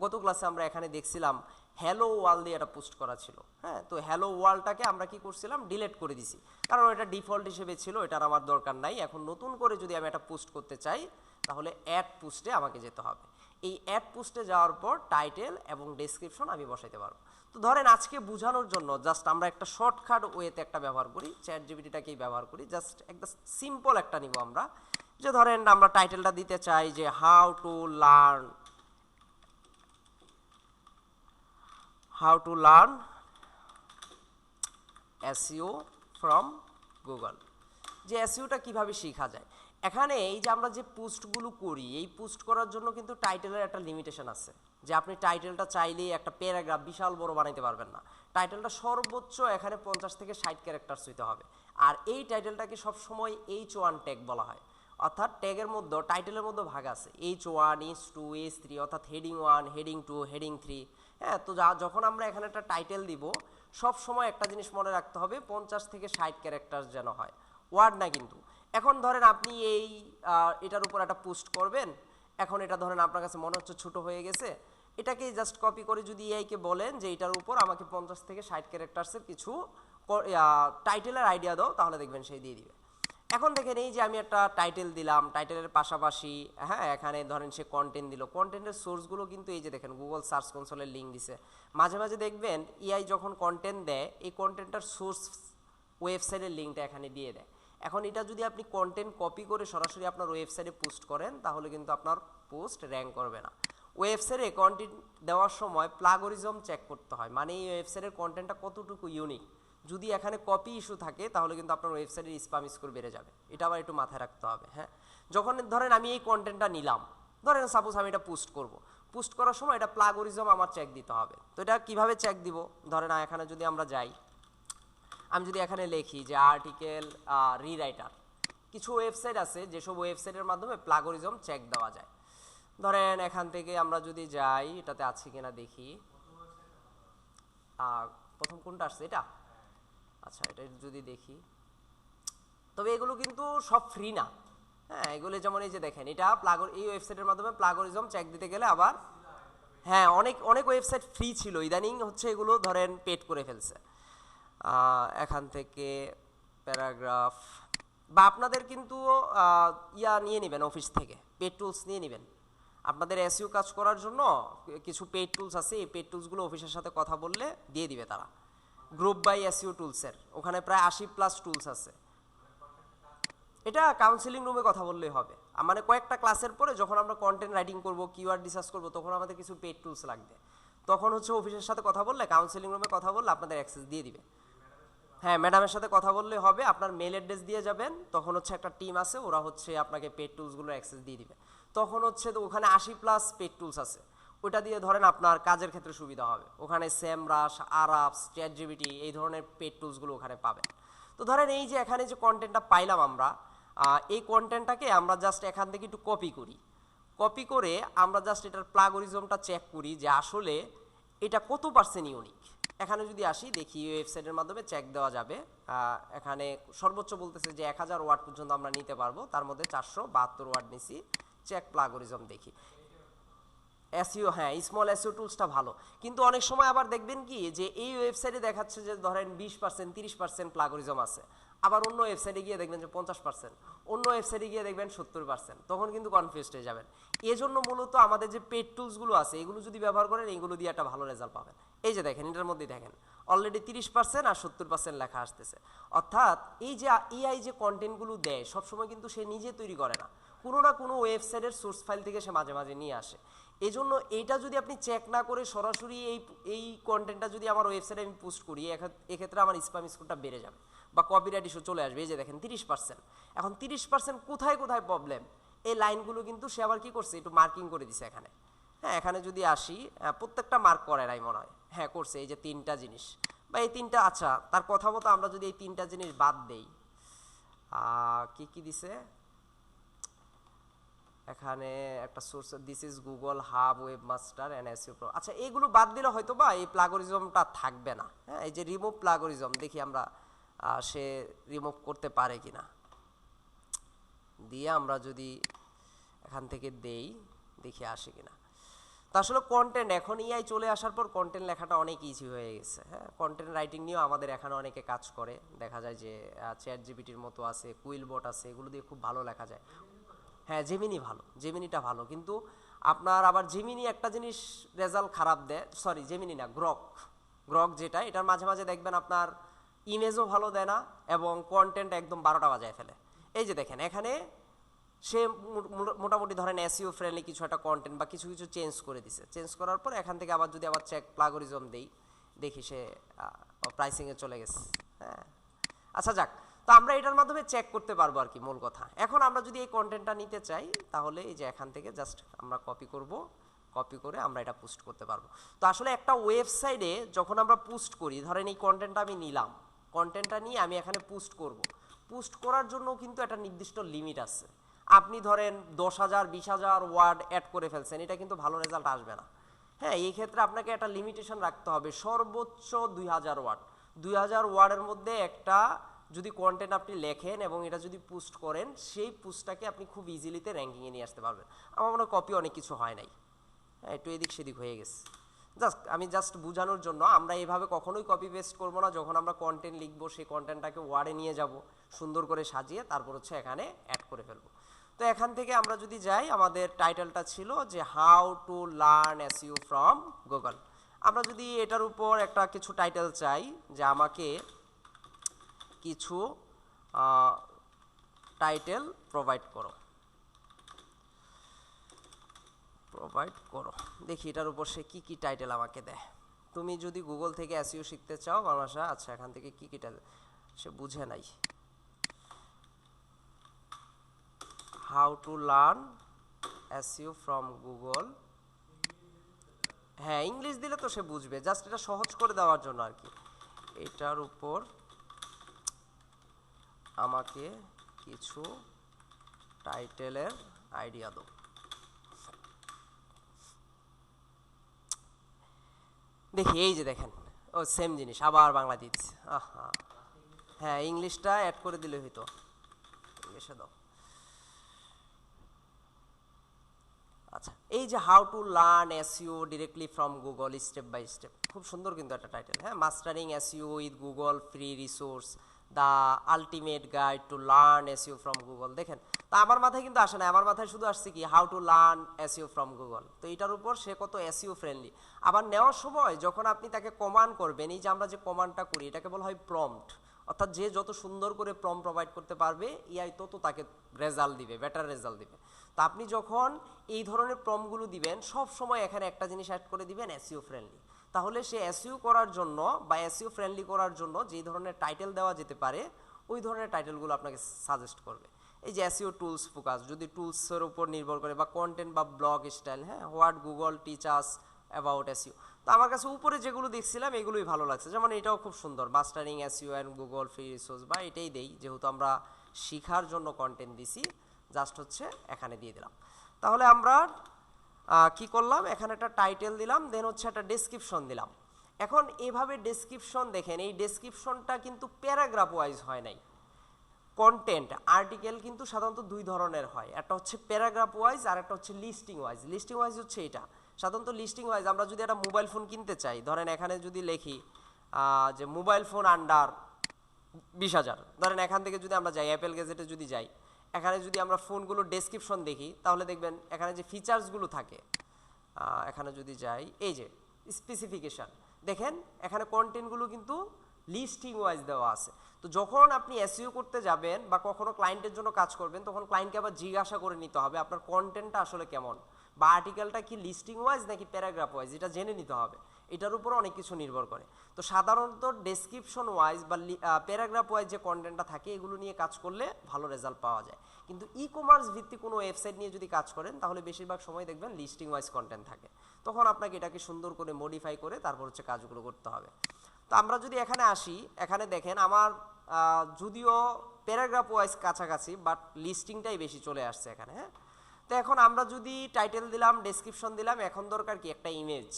গত ক্লাসে আমরা এখানে দেখছিলাম হ্যালো ওয়ার্ল্ড দিয়ে একটা পোস্ট করা ছিল। তো হ্যালো ওয়ার্ল্ডটাকে আমরা কি করছিলাম, ডিলিট করে দিছি, কারণ এটা ডিফল্ট হিসেবে ছিল, এটার আমার দরকার নাই। এখন নতুন করে যদি আমি একটা পোস্ট করতে চাই তাহলে অ্যাড পোস্টে আমাকে যেতে হবে। এই অ্যাড পোস্টে যাওয়ার পর টাইটেল এবং ডেসক্রিপশন আমি বসাইতে পারবো। তো ধরেন আজকে বোঝানোর জন্য জাস্ট আমরা একটা শর্টকাট ওয়েতে একটা ব্যবহার করি, চ্যাট জিপিটিটাকেই ব্যবহার করি। জাস্ট একটা সিম্পল একটা নিব আমরা, যে ধরেন আমরা টাইটেলটা দিতে চাই যে how to learn SEO from Google, যে এসইওটা কিভাবে শেখা যায়। এখানে এই যে আমরা যে পোস্টগুলো করি এই পোস্ট করার জন্য কিন্তু টাইটেলের একটা লিমিটেশন আছে, যে আপনি টাইটেলটা চাইলেই একটা প্যারাগ্রাফ বিশাল বড় বানাইতে পারবেন না। টাইটেলটা সর্বোচ্চ এখানে 50 থেকে 60 ক্যারেক্টারস হইতে হবে। আর এই টাইটেলটাকে সবসময় H1 ট্যাগ বলা হয়, অর্থাৎ ট্যাগের মধ্যে টাইটেলের মধ্যে ভাগ আছে H1, H2, H3, অর্থাৎ হেডিং 1, হেডিং 2, হেডিং 3। তো যখন আমরা এখানে একটা টাইটেল দিব সব সময় একটা জিনিস মনে রাখতে হবে 50 থেকে 60 ক্যারেক্টার যেন হয়, ওয়ার্ড না কিন্তু। এখন ধরেন আপনি এটার উপর একটা পোস্ট করবেন, এখন এটা ধরেন আপনার কাছে মনে হচ্ছে ছোট হয়ে গেছে, এটাকে জাস্ট কপি করে যদি এআইকে বলেন যে এটার উপর আমাকে 50 থেকে 60 ক্যারেক্টার্সের কিছু টাইটেলের আইডিয়া দাও, তাহলে দেখবেন সেই দিয়ে দিবে। এখন দেখেন এই যে আমি একটা টাইটেল দিলাম, টাইটেলের পাশাপাশি এখানে ধরেন সে কন্টেন্ট দিল, কন্টেন্টের সোর্সগুলো কিন্তু এই যে দেখেন গুগল সার্চ কনসোলের লিঙ্ক দিছে। মাঝে মাঝে দেখবেন এআই যখন কন্টেন্ট দেয় এই কন্টেন্টটার সোর্স ওয়েবসাইটের লিঙ্কটা এখানে দিয়ে দেয়। এখন এটা যদি আপনি কন্টেন্ট কপি করে সরাসরি আপনার ওয়েবসাইটে পোস্ট করেন তাহলে কিন্তু আপনার পোস্ট র্যাঙ্ক করবে না। ওয়েবসাইটে কন্টেন্ট দেওয়ার সময় প্লাগরিজম চেক করতে হয়, মানে এই ওয়েবসাইটের কন্টেন্টটা কতটুকু ইউনিক। যদি এখানে কপি ইস্যু থাকে তাহলে কিন্তু আপনার ওয়েবসাইটের স্প্যাম স্কোর বেড়ে যাবে, এটা আবার একটু মাথায় রাখতে হবে। যখন ধরেন আমি এই কন্টেন্টটা নিলাম, ধরেন সাপোজ আমি এটা পোস্ট করব, পোস্ট করার সময় এটা প্লাগরিজম আমার চেক দিতে হবে। তো এটা কিভাবে চেক দিব, ধরেন এখানে যদি আমরা যাই, আমি যদি এখানে লিখি যে আর্টিকেল রিরাইটার, কিছু ওয়েবসাইট আছে যেসব ওয়েবসাইটের মাধ্যমে প্লাগরিজম চেক দেওয়া যায়। ধরেন এখান থেকে আমরা যদি যাই, এটাতে আছে কিনা দেখি, প্রথম কোনটা আসছে এটা? আচ্ছা, এটা যদি দেখি, তবে এগুলো কিন্তু সব ফ্রি না। হ্যাঁ, এগুলো যেমন এই যে দেখেন, এটা এই ওয়েবসাইটের মাধ্যমে প্লাগরিজম চেক দিতে গেলে আবার, হ্যাঁ, অনেক অনেক ওয়েবসাইট ফ্রি ছিল, ইদানিং হচ্ছে এগুলো ধরেন পেড করে ফেলছে। এখান থেকে প্যারাগ্রাফ, বা আপনাদের কিন্তু ইয়া নিয়ে নেবেন অফিস থেকে, পেড টুলস নিয়ে নেবেন। আপনাদের এসইও কাজ করার জন্য কিছু পেড টুলস আছে, এই পেড টুলসগুলো অফিসের সাথে কথা বললে দিয়ে দিবে তারা। গ্রুপ বাই এসইও টুলসের ওখানে প্রায় 80+ টুলস আছে। এটা কাউন্সিলিং রুমে কথা বললেই হবে। মানে কয়েকটা ক্লাসের পরে যখন আমরা কন্টেন্ট রাইটিং করব, কিওয়ার্ড রিসার্চ করব, তখন আমাদের কিছু পেড টুলস লাগবে। তখন হচ্ছে অফিসের সাথে কথা বললে, কাউন্সিলিং রুমে কথা বললে আপনাদের অ্যাক্সেস দিয়ে দিবে। হ্যাঁ, ম্যাডামের সাথে কথা বললে হবে, আপনার মেল অ্যাড্রেস দিয়ে যাবেন, তখন হচ্ছে একটা টিম আছে, ওরা হচ্ছে আপনাকে পেড টুলসগুলোর অ্যাক্সেস দিয়ে দিবে। তখন হচ্ছে তো ওখানে 80+ পেড টুলস আছে, ওটা দিয়ে ধরেন আপনার কাজের ক্ষেত্রে সুবিধা হবে। ওখানে SEMrush, Ahrefs, ChatGPT এই ধরনের পেড টুলসগুলো ওখানে পাবেন। তো ধরেন এই যে এখানে যে কন্টেন্টটা পাইলাম আমরা, এই কন্টেন্টটাকে আমরা জাস্ট এখান থেকে একটু কপি করি। কপি করে আমরা জাস্ট এটার প্লাগরিজমটা চেক করি যে আসলে এটা কত পার্সেন্ট ইউনিক। এখানে যদি আসি দেখি, ওয়েবসাইটের মাধ্যমে চেক দেওয়া যাবে। এখানে সর্বোচ্চ বলতেছে যে 1000 ওয়ার্ড পর্যন্ত আমরা নিতে পারবো, তার মধ্যে 472 ওয়ার্ড নিছি। চেক প্লাগরিজম দেখি। এসইও, হ্যাঁ, স্মল এসইও টুলসটা ভালো, কিন্তু অনেক সময় আবার দেখবেন কি যে এই ওয়েবসাইটে দেখাচ্ছে যে ধরেন 20% 30% প্লাগরিজম আছে, আবার অন্য ওয়েবসাইটে গিয়ে দেখবেন যে 50%, অন্য ওয়েবসাইটে গিয়ে দেখবেন 70%, তখন কিন্তু কনফিউজড হয়ে যাবেন। এজন্য মূলত আমাদের যে পেড টুলসগুলো আছে এগুলো যদি ব্যবহার করেন, এগুলো দিয়ে একটা ভালো রেজাল্ট পাবেন। এই যে দেখেন, এটার মধ্যে দেখেন অলরেডি 30% আর 70% লেখা আসতেছে। অর্থাৎ এই যে এআই যে কন্টেন্টগুলো দেয় সবসময় কিন্তু সে নিজে তৈরি করে না, কোনো না কোনো ওয়েবসাইটের সোর্স ফাইল থেকে সে মাঝে মাঝে নিয়ে আসে। এই জন্য এইটা যদি আপনি চেক না করে সরাসরি এই কন্টেন্টটা যদি আমার ওয়েবসাইটে আমি পোস্ট করি, এক্ষেত্রে আমার স্প্যাম স্কোরটা বেড়ে যাবে বা কপিরাইট ইস্যু চলে আসবে। এই যে দেখেন 30%, এখন 30% কোথায় কোথায় প্রবলেম, এই লাইনগুলো কিন্তু সে আবার কি করছে, একটু মার্কিং করে দিছে এখানে। হ্যাঁ, এখানে যদি আসি, প্রত্যেকটা মার্ক করে নাই মনে হয়, হ্যাঁ করছে, এই যে 3টা জিনিস বা এই 3টা। আচ্ছা, তার কথা মতো আমরা যদি এই 3টা জিনিস বাদ দেই, কি কি দিছে এখানে, একটা source, this is Google hub, webmaster and SEO pro. আচ্ছা, এইগুলো বাদ দিলে হয়তো বা এই প্লাগরিজমটা থাকবে না। হ্যাঁ, এই যে রিমুভ প্লাগরিজম, দেখি আমরা সে রিমুভ করতে পারে কিনা। দিয়ে আমরা যদি এখান থেকে দেই, দেখি আসে কিনা। তো আসলে কন্টেন্ট এখন এআই চলে আসার পর কন্টেন্ট লেখাটা অনেক ইজি হয়ে গেছে। হ্যাঁ, কন্টেন্ট রাইটিং নিয়েও আমাদের এখানে অনেকে কাজ করে, দেখা যায় যে ChatGPT-র মতো আছে, কুইলবট আছে, এগুলো দিয়ে খুব ভালো লেখা যায়। হ্যাঁ, জেমিনি ভালো, জেমিনিটা ভালো, কিন্তু আপনার আবার জেমিনি একটা জিনিস রেজাল্ট খারাপ দেয়, সরি জেমিনি না, গ্রক যেটা, এটার মাঝে মাঝে দেখবেন আপনার ইমেজও ভালো দেয় না এবং কন্টেন্ট একদম 12টা বাজায় ফেলে। এই যে দেখেন, এখানে সে মোটামুটি ধরেন এসইও ফ্রেন্ডলি কিছু একটা কন্টেন্ট বা কিছু কিছু চেঞ্জ করে দিছে, চেঞ্জ করার পর এখান থেকে আবার যদি আবার চেক প্লাগরিজম দেই, দেখি সে প্রাইসিংয়ে চলে গেছে। হ্যাঁ, আচ্ছা যাক, তো আমরা এটার মাধ্যমে চেক করতে পারবো আর কি, মূল কথা। এখন আমরা যদি এই কন্টেন্টটা নিতে চাই, তাহলে এই যে এখান থেকে জাস্ট আমরা কপি করব, কপি করে আমরা এটা পোস্ট করতে পারবো। তো আসলে একটা ওয়েবসাইটে যখন আমরা পোস্ট করি, ধরেন এই কন্টেন্টটা আমি নিলাম, কন্টেন্টটা নিয়ে আমি এখানে পোস্ট করব, পোস্ট করার জন্য কিন্তু একটা নির্দিষ্ট লিমিট আছে। আপনি ধরেন 10,000 20,000 ওয়ার্ড অ্যাড করে ফেলছেন, এটা কিন্তু ভালো রেজাল্ট আসবে না। হ্যাঁ, এই ক্ষেত্রে আপনাকে একটা লিমিটেশন রাখতে হবে, সর্বোচ্চ 2,000 ওয়ার্ড। 2,000 ওয়ার্ডের মধ্যে একটা যদি কন্টেন্ট আপনি লেখেন এবং এটা যদি পোস্ট করেন, সেই পোস্টটাকে আপনি খুব ইজিলিতে র্যাঙ্কিংয়ে নিয়ে আসতে পারবেন। আমার মনে হয় কপি অনেক কিছু হয় নাই, হ্যাঁ, একটু এদিক সেদিক হয়ে গেছে। আমি জাস্ট বোঝানোর জন্য, আমরা এইভাবে কখনোই কপি পেস্ট করবো না। যখন আমরা কন্টেন্ট লিখবো, সেই কন্টেন্টটাকে ওয়ার্ডে নিয়ে যাব, সুন্দর করে সাজিয়ে তারপর হচ্ছে এখানে অ্যাড করে ফেলবো। তো এখান থেকে আমরা যদি যাই, আমাদের টাইটেলটা ছিল যে how to learn SEO from Google. আমরা যদি এটার উপর একটা কিছু টাইটেল চাই, যে আমাকে কিছু টাইটেল প্রোভাইড করো, দেখি এটার উপর সে কি কি টাইটেল আমাকে দেয়। তুমি যদি গুগল থেকে এসইও শিখতে চাও বাংলা ভাষা, আচ্ছা এখান থেকে কি কি টাইটেল, সে বুঝে নাই। How to learn SEO from Google, হ্যাঁ ইংলিশ দিলে তো সে বুঝবে, জাস্ট এটা সহজ করে দেওয়ার জন্য আর কি। এটার উপর আমাকে কিছু টাইটেলের আইডিয়া দাও। দেখি এই যে দেখেন, ও সেম জিনিস আবার বাংলা দিচ্ছি, আহা হ্যাঁ ইংলিশটা অ্যাড করে দিলে হইতো, ইংলিশে দাও। আচ্ছা, এই যে how to learn SEO directly from Google step by step, খুব সুন্দর কিন্তু একটা টাইটেল, হ্যাঁ, mastering SEO with Google free resource, the ultimate guide to learn SEO from Google. দেখেন, তা আমার মাথায় কিন্তু আসে না, আমার মাথায় শুধু আসছে কি how to learn SEO from Google. তো এটার উপর সে কত এসইও ফ্রেন্ডলি। আবার নেওয়ার সময় যখন আপনি তাকে কমান্ড করবেন, এই যে আমরা যে কমান্ডটা করি এটাকে বলা হয় প্রম্পট, অর্থাৎ যে যত সুন্দর করে প্রম্পট প্রোভাইড করতে পারবে এআই তত তাকে রেজাল্ট দিবে, বেটার রেজাল্ট দিবে। তো আপনি যখন এই ধরনের প্রম্পটগুলো দিবেন সব সময় এখানে একটা জিনিস অ্যাড করে দিবেন এসইও ফ্রেন্ডলি, তাহলে সে এসইও করার জন্য বা এসইও ফ্রেন্ডলি করার জন্য যেই ধরনের টাইটেল দেওয়া যেতে পারে ওই ধরনের টাইটেলগুলো আপনাকে সাজেস্ট করবে। এই যে এসইও টুলস ফোকাস, যদি টুলসের উপর নির্ভর করে, বা কন্টেন্ট বা ব্লগ স্টাইল, হ্যাঁ, what Google teach us about SEO. তো আমার কাছে উপরে যেগুলো দেখছিলাম এগুলোই ভালো লাগছে, যেমন এটাও খুব সুন্দর, mastering SEO and Google free resource, বা এটাই দেই যেহেতু আমরা শেখার জন্য কন্টেন্ট দিছি, জাস্ট হচ্ছে এখানে দিয়ে দিলাম। তাহলে আমরা কি করলাম, এখানে একটা টাইটেল দিলাম, দেন হচ্ছে একটা ডেসক্রিপশন দিলাম। এখন এভাবে ডেসক্রিপশন দেখেন, এই ডেসক্রিপশনটা কিন্তু প্যারাগ্রাফ ওয়াইজ হয় নাই। কন্টেন্ট আর্টিকেল কিন্তু সাধারণত দুই ধরনের হয়, একটা হচ্ছে প্যারাগ্রাফ ওয়াইজ আর একটা হচ্ছে লিস্টিং ওয়াইজ। লিস্টিং ওয়াইজ হচ্ছে এটা, সাধারণত লিস্টিং ওয়াইজ আমরা যদি একটা মোবাইল ফোন কিনতে চাই, ধরেন এখানে যদি লিখি যে মোবাইল ফোন আন্ডার 20,000, ধরেন এখান থেকে যদি আমরা যাই অ্যাপেল গ্যাজেটে যদি যাই, এখানে যদি আমরা ফোনগুলো ডেসক্রিপশন দেখি তাহলে দেখবেন এখানে যে ফিচার্সগুলো থাকে, এখানে যদি যাই এই যে স্পেসিফিকেশান দেখেন, এখানে কন্টেন্টগুলো কিন্তু লিস্টিং ওয়াইজ দেওয়া আছে। তো যখন আপনি এসইও করতে যাবেন বা কখনো ক্লায়েন্টের জন্য কাজ করবেন, তখন ক্লায়েন্টকে আবার জিজ্ঞাসা করে নিতে হবে আপনার কন্টেন্টটা আসলে কেমন, বা আর্টিকেলটা কি লিস্টিং ওয়াইজ নাকি প্যারাগ্রাফ ওয়াইজ, এটা জেনে নিতে হবে। এটার উপর অনেক কিছু নির্ভর করে। তো সাধারণত ডেসক্রিপশন ওয়াইজ বা প্যারাগ্রাফ ওয়াইজ যে কন্টেন্টটা থাকে এগুলো নিয়ে কাজ করলে ভালো রেজাল্ট পাওয়া যায়। কিন্তু ই কমার্স ভিত্তিক কোনো ওয়েবসাইট নিয়ে যদি কাজ করেন তাহলে বেশিরভাগ সময় দেখবেন লিস্টিং ওয়াইজ কন্টেন্ট থাকে, তখন আপনাকে এটাকে সুন্দর করে মডিফাই করে তারপর হচ্ছে কাজগুলো করতে হবে। তো আমরা যদি এখানে আসি, এখানে দেখেন আমার যদিও প্যারাগ্রাফ ওয়াইজ কাছাকাছি, বাট লিস্টিংটাই বেশি চলে আসছে এখানে, হ্যাঁ। তো এখন আমরা যদি টাইটেল দিলাম, ডেসক্রিপশন দিলাম, এখন দরকার কি একটা ইমেজ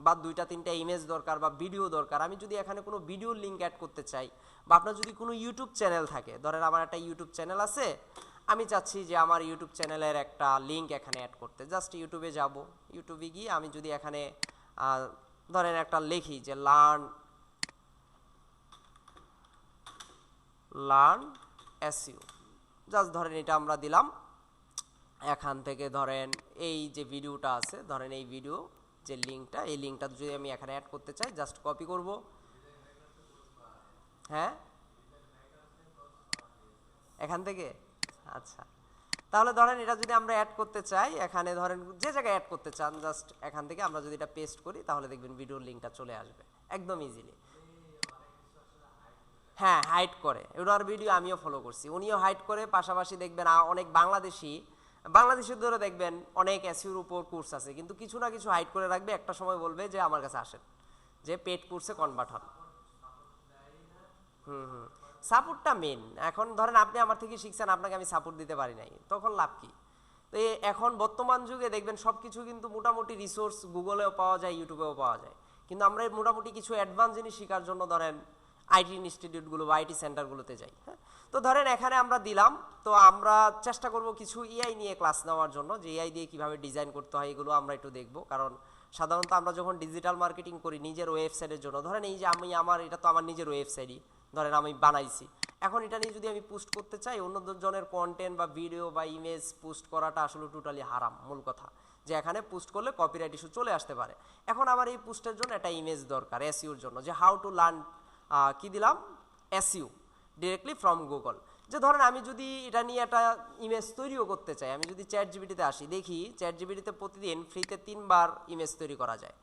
বা 2-3টা ইমেজ দরকার বা ভিডিও দরকার। আমি যদি এখানে কোনো ভিডিও লিঙ্ক অ্যাড করতে চাই, বা আপনার যদি কোনো ইউটিউব চ্যানেল থাকে, ধরেন আমার একটা ইউটিউব চ্যানেল আছে, আমি চাচ্ছি যে আমার ইউটিউব চ্যানেলের একটা লিঙ্ক এখানে অ্যাড করতে, জাস্ট ইউটিউবে যাব, ইউটিউবে গিয়ে আমি যদি এখানে ধরেন একটা লিখি যে লার্ন এসইও, জাস্ট ধরেন এটা আমরা দিলাম। এখান থেকে ধরেন এই যে ভিডিওটা আছে, ধরেন এই ভিডিও যে লিঙ্কটা, এই লিঙ্কটা যদি আমি এখানে অ্যাড করতে চাই, জাস্ট কপি করব, হ্যাঁ এখান থেকে। আচ্ছা, তাহলে ধরেন এটা যদি আমরা অ্যাড করতে চাই, এখানে ধরেন যে জায়গায় অ্যাড করতে চান জাস্ট এখান থেকে আমরা যদি এটা পেস্ট করি তাহলে দেখবেন ভিডিওর লিঙ্কটা চলে আসবে একদম ইজিলি। হ্যাঁ, হাইড করে, ওনার ভিডিও আমিও ফলো করছি, উনিও হাইড করে। পাশাপাশি দেখবেন অনেক বাংলাদেশিদেরও দেখবেন অনেক এসইওর উপর কোর্স আছে, কিন্তু কিছু না কিছু হাইড করে রাখবে, একটা সময় বলবে যে আমার কাছে আসেন, যে পেড কোর্সে কনভার্ট হন। সাপোর্টটা মেন। এখন ধরেন আপনি আমার থেকে শিখছেন, আপনাকে আমি সাপোর্ট দিতে পারি নাই, তখন লাভ কি? তো এখন বর্তমান যুগে দেখবেন সব কিছু কিন্তু মোটামুটি রিসোর্স গুগলেও পাওয়া যায়, ইউটিউবেও পাওয়া যায়, কিন্তু আমরা মোটামুটি কিছু অ্যাডভান্স জিনিস শেখার জন্য ধরেন আইটি ইনস্টিটিউটগুলো বা আইটি সেন্টারগুলোতে যাই, হ্যাঁ। তো ধরেন এখানে আমরা দিলাম, তো আমরা চেষ্টা করব কিছু এআই নিয়ে ক্লাস নেওয়ার জন্য, যে এআই দিয়ে কীভাবে ডিজাইন করতে হয় এগুলো আমরা একটু দেখব। কারণ সাধারণত আমরা যখন ডিজিটাল মার্কেটিং করি নিজের ওয়েবসাইটের জন্য, ধরেন এই যে এটা তো আমার নিজের ওয়েবসাইটই ধরেন আমি বানাইছি, এখন এটা নিয়ে যদি আমি পোস্ট করতে চাই, অন্য জনের কন্টেন্ট বা ভিডিও বা ইমেজ পোস্ট করাটা আসলে টোটালি হারাম। মূল কথা যে এখানে পোস্ট করলে কপিরাইট ইস্যু চলে আসতে পারে। এখন আমার এই পোস্টের জন্য একটা ইমেজ দরকার এসইওর জন্য, যে হাউ টু লার্ন কি দিলাম এসইও ডিরেক্টলি ফ্রম গুগল। যে ধরেন আমি যদি এটা নিয়ে একটা ইমেজ তৈরিও করতে চাই, আমি যদি চ্যাট জিপিটিতে আসি, দেখি চ্যাট জিপিটিতে প্রতিদিন ফ্রিতে 3বার ইমেজ তৈরি করা যায়।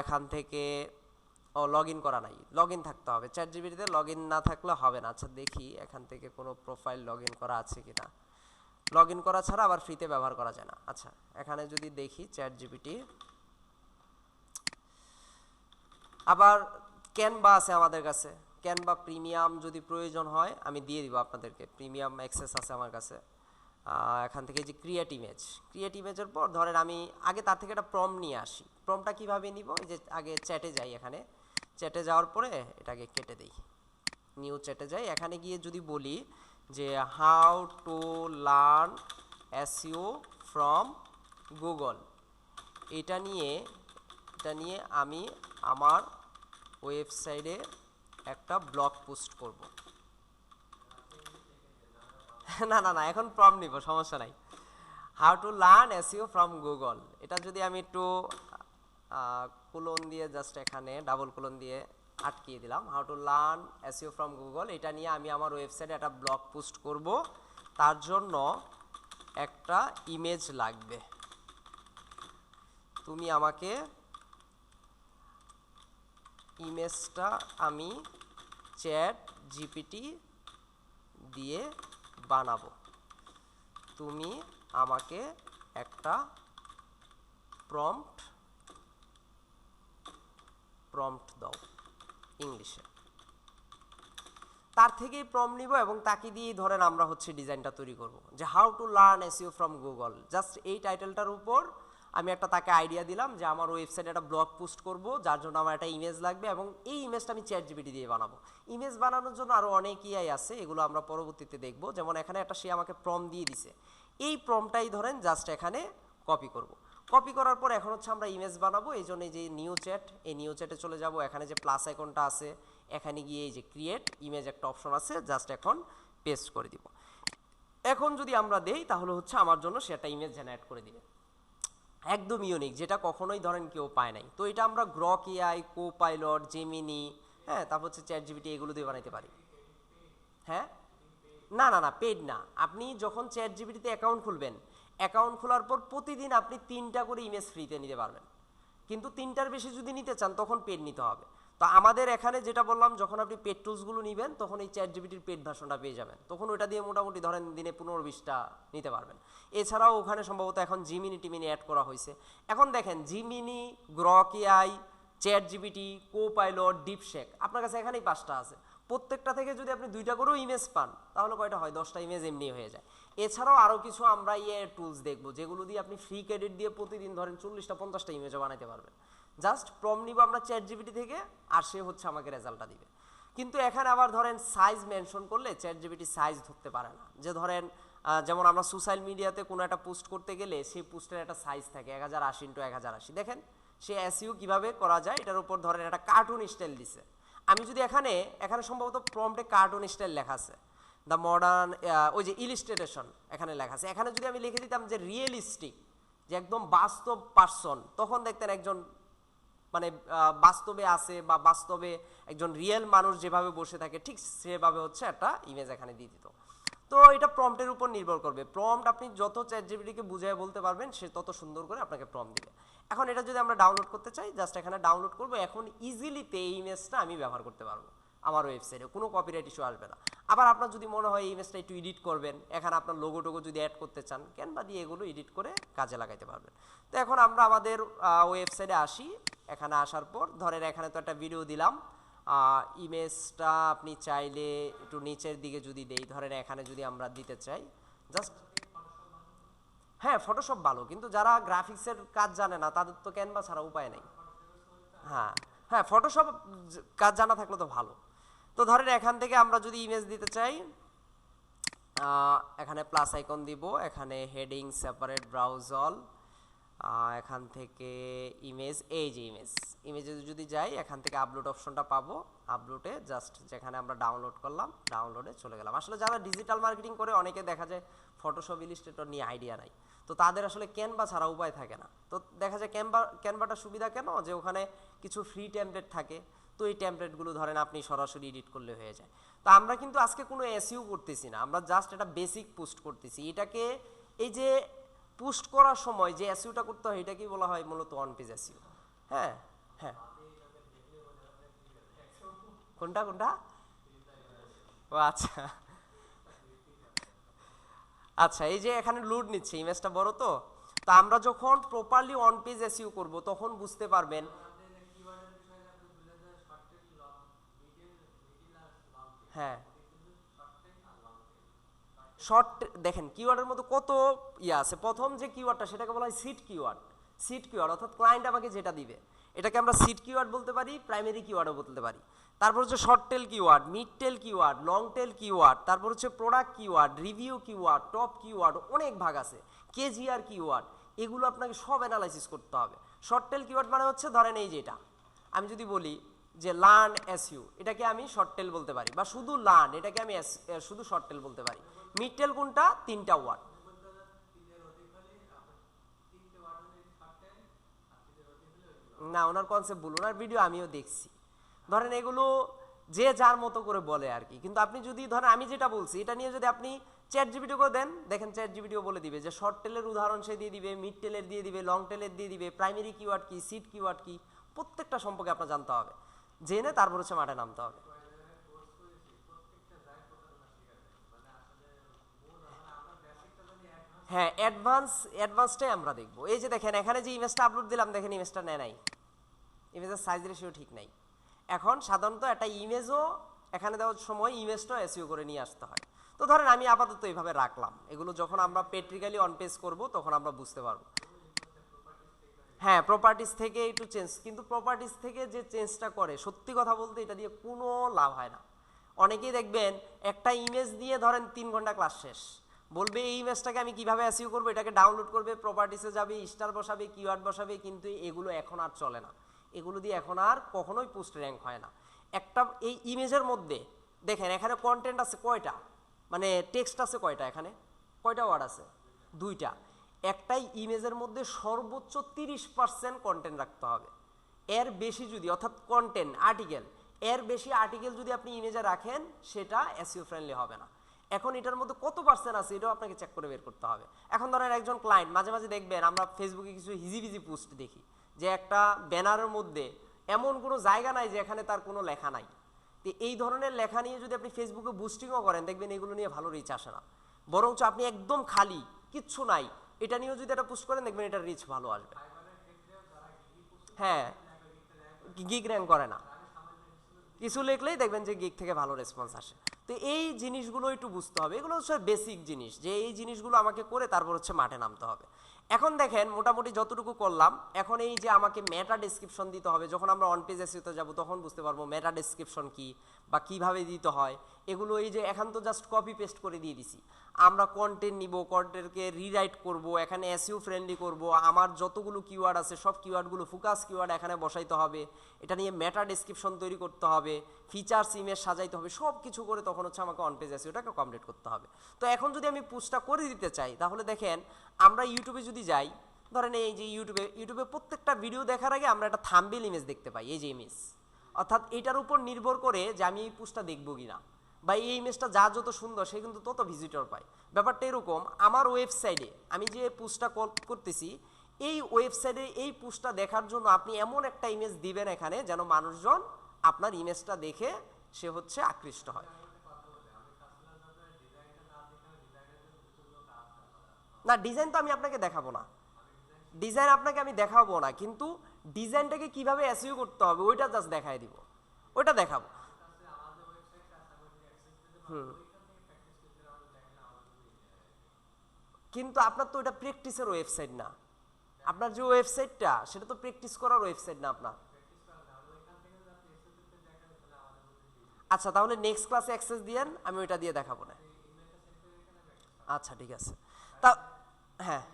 এখান থেকে লগ ইন করা নাই, লগ ইন থাকতে হবে চ্যাট জিপিটিতে, লগ ইন না থাকলে হবে না। আচ্ছা দেখি এখান থেকে কোনো প্রোফাইল লগ ইন করা আছে কিনা, লগ ইন করা ছাড়া আবার ফ্রিতে ব্যবহার করা যায় না। আচ্ছা এখানে যদি দেখি চ্যাট জিপিটি, আবার ক্যানভা আছে আমাদের কাছে, ক্যানভা প্রিমিয়াম যদি প্রয়োজন হয় আমি দিয়ে দিব আপনাদেরকে, প্রিমিয়াম অ্যাক্সেস আছে আমার কাছে। এখান থেকে যে ক্রিয়েট ইমেজের পর ধরেন আমি আগে তার থেকে একটা প্রম্পট নিয়ে আসি। প্রম্পটটা কীভাবে নিব, এই যে আগে চ্যাটে যাই, এখানে চ্যাটে যাওয়ার পরে এটাকে কেটে দেই, নিউ চ্যাটে যাই। এখানে গিয়ে যদি বলি যে how to learn SEO from Google, এটা নিয়ে আমি আমার ওয়েবসাইটে একটা ব্লগ পোস্ট করব। না না না, এখন প্রম্পট নিব, সমস্যা নাই। How to learn SEO from Google, এটা যদি আমি একটু কোলন দিয়ে জাস্ট এখানে ডাবল কোলন দিয়ে আটকিয়ে দিলাম, how to learn SEO from Google, এটা নিয়ে আমি আমার ওয়েবসাইটে একটা ব্লগ পোস্ট করব। তার জন্য একটা ইমেজ লাগবে। তুমি আমাকে ইমেজটা আমি চ্যাট জিপিটি দিয়ে বানাবো, তুমি আমাকে একটা প্রম্পট দাও ইংলিশে। তার থেকেই প্রম্পট নিব এবং তাকে দিয়েই ধরেন আমরা হচ্ছে ডিজাইনটা তৈরি করব, যে how to learn SEO from Google. Just এই টাইটেলটার উপর আমি একটা তাকে আইডিয়া দিলাম যে আমার ওয়েবসাইটে একটা ব্লগ পোস্ট করব, যার জন্য আমার একটা ইমেজ লাগবে এবং এই ইমেজটা আমি চ্যাট জিপিটি দিয়ে বানাবো। ইমেজ বানানোর জন্য আরও অনেক ইআই আছে, এগুলো আমরা পরবর্তীতে দেখব। যেমন এখানে একটা সে আমাকে প্রম্পট দিয়ে দিছে, এই প্রম্পটটাই ধরেন জাস্ট এখানে কপি করব। কপি করার পর এখন হচ্ছে আমরা ইমেজ বানাবো, এই জন্য এই যে নিউ চ্যাট, এই নিউ চ্যাটে চলে যাব। এখানে যে প্লাস আইকনটা আছে, এখানে গিয়ে এই যে ক্রিয়েট ইমেজ একটা অপশন আছে, জাস্ট এখন পেস্ট করে দিব। এখন যদি আমরা দেই তাহলে হচ্ছে আমার জন্য সে একটা ইমেজ জেনারেট করে দিবে, একদম ইউনিক, যেটা কখনোই ধরেন কেউ পায় নাই। তো এটা আমরা গ্রক এআই, কোপাইলট, জেমিনি, হ্যাঁ, তারপর হচ্ছে চ্যাট জিপিটি, এগুলো দিয়ে বানাইতে পারি। হ্যাঁ, না না না, পেড না। আপনি যখন চ্যাট জিপিটিতে অ্যাকাউন্ট খুলবেন, অ্যাকাউন্ট খোলার পর প্রতিদিন আপনি 3টা করে ইমেজ ফ্রিতে নিতে পারবেন, কিন্তু 3টার বেশি যদি নিতে চান তখন পেড নিতে হবে। তো আমাদের এখানে যেটা বললাম, যখন আপনি পেড টুলসগুলো নেবেন তখন এই চ্যাট জিপিটির পেড ভার্সনটা পেয়ে যাবেন, তখন ওটা দিয়ে মোটামুটি ধরেন দিনে 15-20টা নিতে পারবেন। এছাড়াও ওখানে সম্ভবত এখন জিমিনি টিমিনি অ্যাড করা হয়েছে। এখন দেখেন Gemini, Grok AI, ChatGPT, Copilot, DeepSeek, আপনার কাছে এখানেই 5টা আছে। প্রত্যেকটা থেকে যদি আপনি 2টা করেও ইমেজ পান তাহলে কয়টা হয়, 10টা ইমেজ এমনি হয়ে যায়। এছাড়াও আরও কিছু আমরা টুলস দেখবো যেগুলো দিয়ে আপনি ফ্রি ক্রেডিট দিয়ে প্রতিদিন ধরেন 40টা-50টা ইমেজও বানাতে পারবেন। জাস্ট প্রম্পট নিব আমরা চ্যাট জিপিটি থেকে, আর সে হচ্ছে আমাকে রেজাল্টটা দিবে। কিন্তু এখানে আবার ধরেন সাইজ মেনশন করলে চ্যাট জিপিটি সাইজ ধরতে পারে না। যে ধরেন যেমন আমরা সোশ্যাল মিডিয়াতে কোনো একটা পোস্ট করতে গেলে সেই পোস্টের একটা সাইজ থাকে 1080x1080। দেখেন সে এসইও কিভাবে করা যায়, এটার উপর ধরেন একটা কার্টুন স্টাইল দিছে। আমি যদি এখানে সম্ভবত প্রম্পটে কার্টুন স্টাইল লেখা আছে, দ্য মডার্ন, ওই যে ইলিস্ট্রেশন এখানে লেখা আছে, এখানে যদি আমি লিখে দিতাম যে রিয়েলিস্টিক, যে একদম বাস্তব পার্সন, তখন দেখতেন একজন মানে বাস্তবে আছে বা বাস্তবে একজন রিয়েল মানুষ যেভাবে বসে থাকে ঠিক সেভাবে হচ্ছে একটা ইমেজ এখানে দিয়ে দিত। তো এটা প্রম্পটের উপর নির্ভর করবে। প্রম্পট আপনি যত চ্যাট জিপিটিকে বুঝিয়ে বলতে পারবেন, সে তত সুন্দর করে আপনাকে প্রম্পট দিবে। এখন এটা যদি আমরা ডাউনলোড করতে চাই, জাস্ট এখানে ডাউনলোড করব। এখন ইজিলিতে এই ইমেজটা আমি ব্যবহার করতে পারবো আমার ওয়েবসাইটে, কোনো কপিরাইট ইস্যু আসবে না। আবার আপনার যদি মনে হয় এই ইমেজটা একটু এডিট করবেন, এখানে আপনার লোগো টোগো যদি অ্যাড করতে চান, ক্যানভা দিয়ে এগুলো এডিট করে কাজে লাগাইতে পারবেন। তো এখন আমরা আমাদের ওয়েবসাইটে আসি। এখানে আসার পর ধরেন এখানে তো একটা ভিডিও দিলাম, ইমেজটা আপনি চাইলে একটু নিচের দিকে যদি দেই, ধরেন এখানে যদি আমরা দিতে চাই জাস্ট, হ্যাঁ ফটোশপ ভালো, কিন্তু যারা গ্রাফিক্সের কাজ জানে না তাদের তো ক্যানভা ছাড়া উপায় নেই। হ্যাঁ হ্যাঁ, ফটোশপ কাজ জানা থাকলে তো ভালো। তো ধরেন এখান থেকে আমরা যদি ইমেজ দিতে চাই, এখানে প্লাস আইকন দিব, এখানে হেডিং, সেপারেট, ব্রাউজ অল, এখান থেকে ইমেজ, এই যে ইমেজে যদি যাই এখান থেকে আপলোড অপশনটা পাবো। আপলোডে জাস্ট যেখানে আমরা ডাউনলোড করলাম, ডাউনলোডে চলে গেলাম। আসলে যারা ডিজিটাল মার্কেটিং করে অনেকে দেখা যায় ফটোশপ, ইলিস্ট্রেটর নিয়ে আইডিয়া নাই, তো তাদের আসলে ক্যানভা ছাড়া উপায় থাকে না। তো দেখা যায় ক্যানভাটা সুবিধা কেন, যে ওখানে কিছু ফ্রি টেমপ্লেট থাকে, তো এই টেমপ্লেটগুলো ধরেন আপনি সরাসরি এডিট করলে হয়ে যায়। তো আমরা কিন্তু আজকে কোনো এসইও করতেছি না, আমরা জাস্ট এটা বেসিক পোস্ট করতেছি। এটাকে এই যে পোস্ট করার সময় যে এসইওটা করতে হয় এটাকেই বলা হয় মূলত ওয়ান পেজ এসইও। হ্যাঁ হ্যাঁ, কোনটা কোনটা? ও আচ্ছা আচ্ছা, এই যে এখানে লোড নিচ্ছে, ইমেজটা বড়, তো আমরা যখন প্রপারলি ওয়ান পেজ এসইও করব তখন বুঝতে পারবেন। হ্যাঁ, শর্ট দেখেন কিওয়ার্ডের মধ্যে কত ইয়ে আছে। প্রথম যে কিওয়ার্ডটা সেটাকে বলা হয় সিড কিওয়ার্ড। সিড কিওয়ার্ড অর্থাৎ ক্লায়েন্ট আমাকে যেটা দিবে এটাকে আমরা সিড কিওয়ার্ড বলতে পারি, প্রাইমারি কিওয়ার্ডও বলতে পারি। তারপর হচ্ছে শর্ট টেল কিওয়ার্ড, মিড টেল কিওয়ার্ড, লং টেল কিওয়ার্ড, তারপর হচ্ছে product keyword, review keyword, top keyword, অনেক ভাগ আছে, কেজিআর কিওয়ার্ড, এগুলো আপনাকে সব অ্যানালাইসিস করতে হবে। শর্ট টেল কিওয়ার্ড মানে হচ্ছে ধরেন এই যেটা আমি যদি বলি যে লার্ন এসইউ, এটাকে আমি শর্ট টেল বলতে পারি, বা শুধু লার্ন এটাকে আমি শুধু শর্ট টেল বলতে পারি। মিড টেল কোনটা? 3টা ওয়ার্ড। না, ওনার কনসেপ্ট ভুল, ওনার ভিডিও আমিও দেখছি। ধরেন এগুলো যে যার মতো করে বলে আর কি, কিন্তু আপনি যদি ধরেন আমি যেটা বলছি এটা নিয়ে যদি আপনি চ্যাট জিপিটিকে দেন, দেখেন চ্যাট জিপিটিও বলে দিবে যে শর্ট টেলের উদাহরণ সে দিয়ে দিবে, মিড টেলের দিয়ে দিবে, লং টেলের দিয়ে দিবে, প্রাইমারি কিওয়ার্ড কি, সিড কিওয়ার্ড কি, প্রত্যেকটা সম্পর্কে আপনার জানতে হবে, জেনে তারপর হচ্ছে মাঠে নামতে হবে। হ্যাঁ, অ্যাডভান্সটাই আমরা দেখবো। এই যে দেখেন এখানে যে ইমেজটা আপলোড দিলাম, দেখেন ইমেজটা নেয় নাই, ইমেজের সাইজ রেশিও ঠিক নাই। এখন সাধারণত একটা ইমেজও এখানে দেওয়ার সময় ইমেজটাও এসইও করে নিয়ে আসতে হয়। তো ধরেন আমি আপাতত এইভাবে রাখলাম, এগুলো যখন আমরা প্র্যাকটিক্যালি অন পেজ করবো তখন আমরা বুঝতে পারবো। হ্যাঁ, প্রপার্টিস থেকে একটু চেঞ্জ, কিন্তু প্রপার্টিস থেকে যে চেঞ্জটা করে সত্যি কথা বলতে এটা দিয়ে কোনো লাভ হয় না। অনেকেই দেখবেন একটা ইমেজ দিয়ে ধরেন 3 ঘন্টা ক্লাস শেষ, বলবে এই ইমেজটাকে আমি কিভাবে এসইও করবো, এটাকে ডাউনলোড করবে, প্রপার্টিসে যাবে, স্টার বসাবে, কিওয়ার্ড বসাবে, কিন্তু এগুলো এখন আর চলে না, এগুলো দিয়ে এখন আর কখনোই পোস্ট র্যাঙ্ক হয় না। একটা এই ইমেজের মধ্যে দেখেন এখানে কন্টেন্ট আছে কয়টা, মানে টেক্সট আছে কয়টা, এখানে কয়টা ওয়ার্ড আছে? 2টা। একটাই ইমেজের মধ্যে সর্বোচ্চ 30% কন্টেন্ট রাখতে হবে। এর বেশি যদি, অর্থাৎ কন্টেন্ট আর্টিকেল, এর বেশি আর্টিকেল যদি আপনি ইমেজে রাখেন সেটা এসইও ফ্রেন্ডলি হবে না। এখন এটার মধ্যে কত পার্সেন্ট আছে এটাও আপনাকে চেক করে বের করতে হবে। এখন ধরেন একজন ক্লায়েন্ট, মাঝে মাঝে দেখবেন আমরা ফেসবুকে কিছু হিজিবিজি পোস্ট দেখি যে একটা ব্যানারের মধ্যে এমন কোনো জায়গা নাই যে এখানে তার কোনো লেখা নাই। তো এই ধরনের লেখা নিয়ে যদি আপনি ফেসবুকে বুস্টিংও করেন, দেখবেন এগুলো নিয়ে ভালো রিচ আসে না, বরঞ্চ আপনি একদম খালি কিচ্ছু নাই এটা নিয়েও যদি এটা পোস্ট করেন, দেখবেন এটার রিচ ভালো আসবে। হ্যাঁ, গিগ র্যাঙ্ক করে না, কিছু লিখলেই দেখবেন যে গিগ থেকে ভালো রেসপন্স আসে। তো এই জিনিসগুলো একটু বুঝতে হবে, এগুলো হচ্ছে বেসিক জিনিস, যে এই জিনিসগুলো আমাকে করে তারপর হচ্ছে মাঠে নামতে হবে। এখন দেখেন মোটামুটি যতটুকু করলাম, এখন এই যে আমাকে মেটা ডেসক্রিপশন দিতে হবে, যখন আমরা অন পেজ এসইওতে যাব তখন বুঝতে পারবো মেটা ডেসক্রিপশন কি বা কিভাবে দিতে হয় এগুলো। এই যে এখন তো জাস্ট কপি পেস্ট করে দিয়ে দিছি, আমরা কন্টেন্ট নিব, কন্টেন্টকে রিরাইট করব, এখানে এসইও ফ্রেন্ডলি করব, আমার যতগুলো কিওয়ার্ড আছে সব কিওয়ার্ডগুলো ফোকাস কিওয়ার্ড এখানে বসাইতে হবে, এটা নিয়ে মেটা ডেসক্রিপশন তৈরি করতে হবে, ফিচার্স ইমেজ সাজাইতে হবে, সব কিছু করে তখন হচ্ছে আমাকে অন পেজ এসইওটাকে কমপ্লিট করতে হবে। তো এখন যদি আমি পোস্টটা করে দিতে চাই, তাহলে দেখেন আমরা ইউটিউবে যদি যাই, ধরেন এই যে ইউটিউবে প্রত্যেকটা ভিডিও দেখার আগে আমরা একটা থাম্বনেল ইমেজ দেখতে পাই, এই যে ইমেজ, অর্থাৎ এটার উপর নির্ভর করে যে আমি এই পোস্টটা দেখবো কিনা, বা এই ইমেজটা যা যত সুন্দর সে কিন্তু তত ভিজিটর পায়। ব্যাপারটা এরকম, আমার ওয়েবসাইটে আমি যে পোস্টটা করতেছি, এই ওয়েবসাইটে এই পোস্টটা দেখার জন্য আপনি এমন একটা ইমেজ দিবেন এখানে যেন মানুষজন আপনার ইমেজটা দেখে সে হচ্ছে আকৃষ্ট হয়। না, ডিজাইন তো আমি আপনাকে দেখাবো না, ডিজাইন আপনাকে আমি দেখাবো না, কিন্তু ডিজাইনটাকে কিভাবে এসইও করতে হবে ওইটা জাস্ট দেখাই দিব, ওইটা দেখাবো। কিন্তু আপনার তো ওইটা প্র্যাকটিসের ওয়েবসাইট না, আপনার যে ওয়েবসাইটটা সেটা তো প্র্যাকটিস করার ওয়েবসাইট না আপনার। আচ্ছা, তাহলে নেক্সট ক্লাসে অ্যাক্সেস দিয়েন, আমি ওইটা দিয়ে দেখাবো না। আচ্ছা ঠিক আছে। তা হ্যাঁ,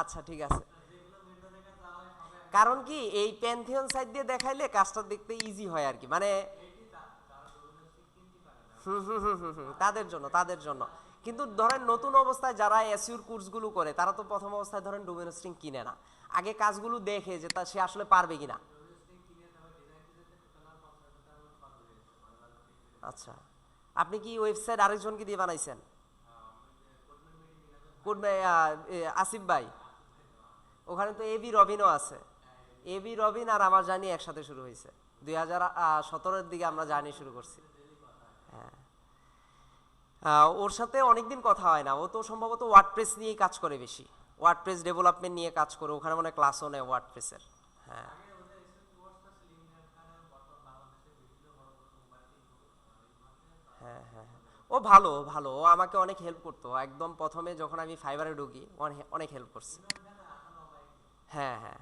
আচ্ছা ঠিক আছে। কারণ কি এই প্যান্থিয়ন সাইট দিয়ে দেখাইলে কাজটা দেখতে ইজি হয় আর কি, মানে তাদের জন্য কিন্তু ধরেন নতুন অবস্থায় যারা এসইউর কোর্সগুলো করে তারা তো প্রথম অবস্থায় ধরেন ডোমেন হোস্টিং কিনে না, আগে কাজগুলো দেখে যে তা সে আসলে পারবে কিনা। আচ্ছা, আপনি কি ওয়েবসাইট আরেকজনকে দিয়ে বানাইছেন? কোন আসিফ ভাই? ওখানে তো এবি রবিনও আছে, এবি রবিন আর আমার জার্নি একসাথে শুরু হয়েছে 2017-এর দিকে আমরা জার্নি শুরু করছি। হ্যাঁ, ওর সাথে অনেকদিন কথা হয় না, ও তো সম্ভবত ওয়ার্ডপ্রেস নিয়েই কাজ করে বেশি, ওয়ার্ডপ্রেস ডেভেলপমেন্ট নিয়ে কাজ করে, ওখানে মনে হয় ক্লাসও নেয় ওয়ার্ডপ্রেসের। হ্যাঁ হ্যাঁ হ্যাঁ, ও ভালো ভালো, ও আমাকে অনেক হেল্প করতো একদম প্রথমে যখন আমি ফাইবারে ঢুকি, অনেক হেল্প করছে। হ্যাঁ হ্যাঁ।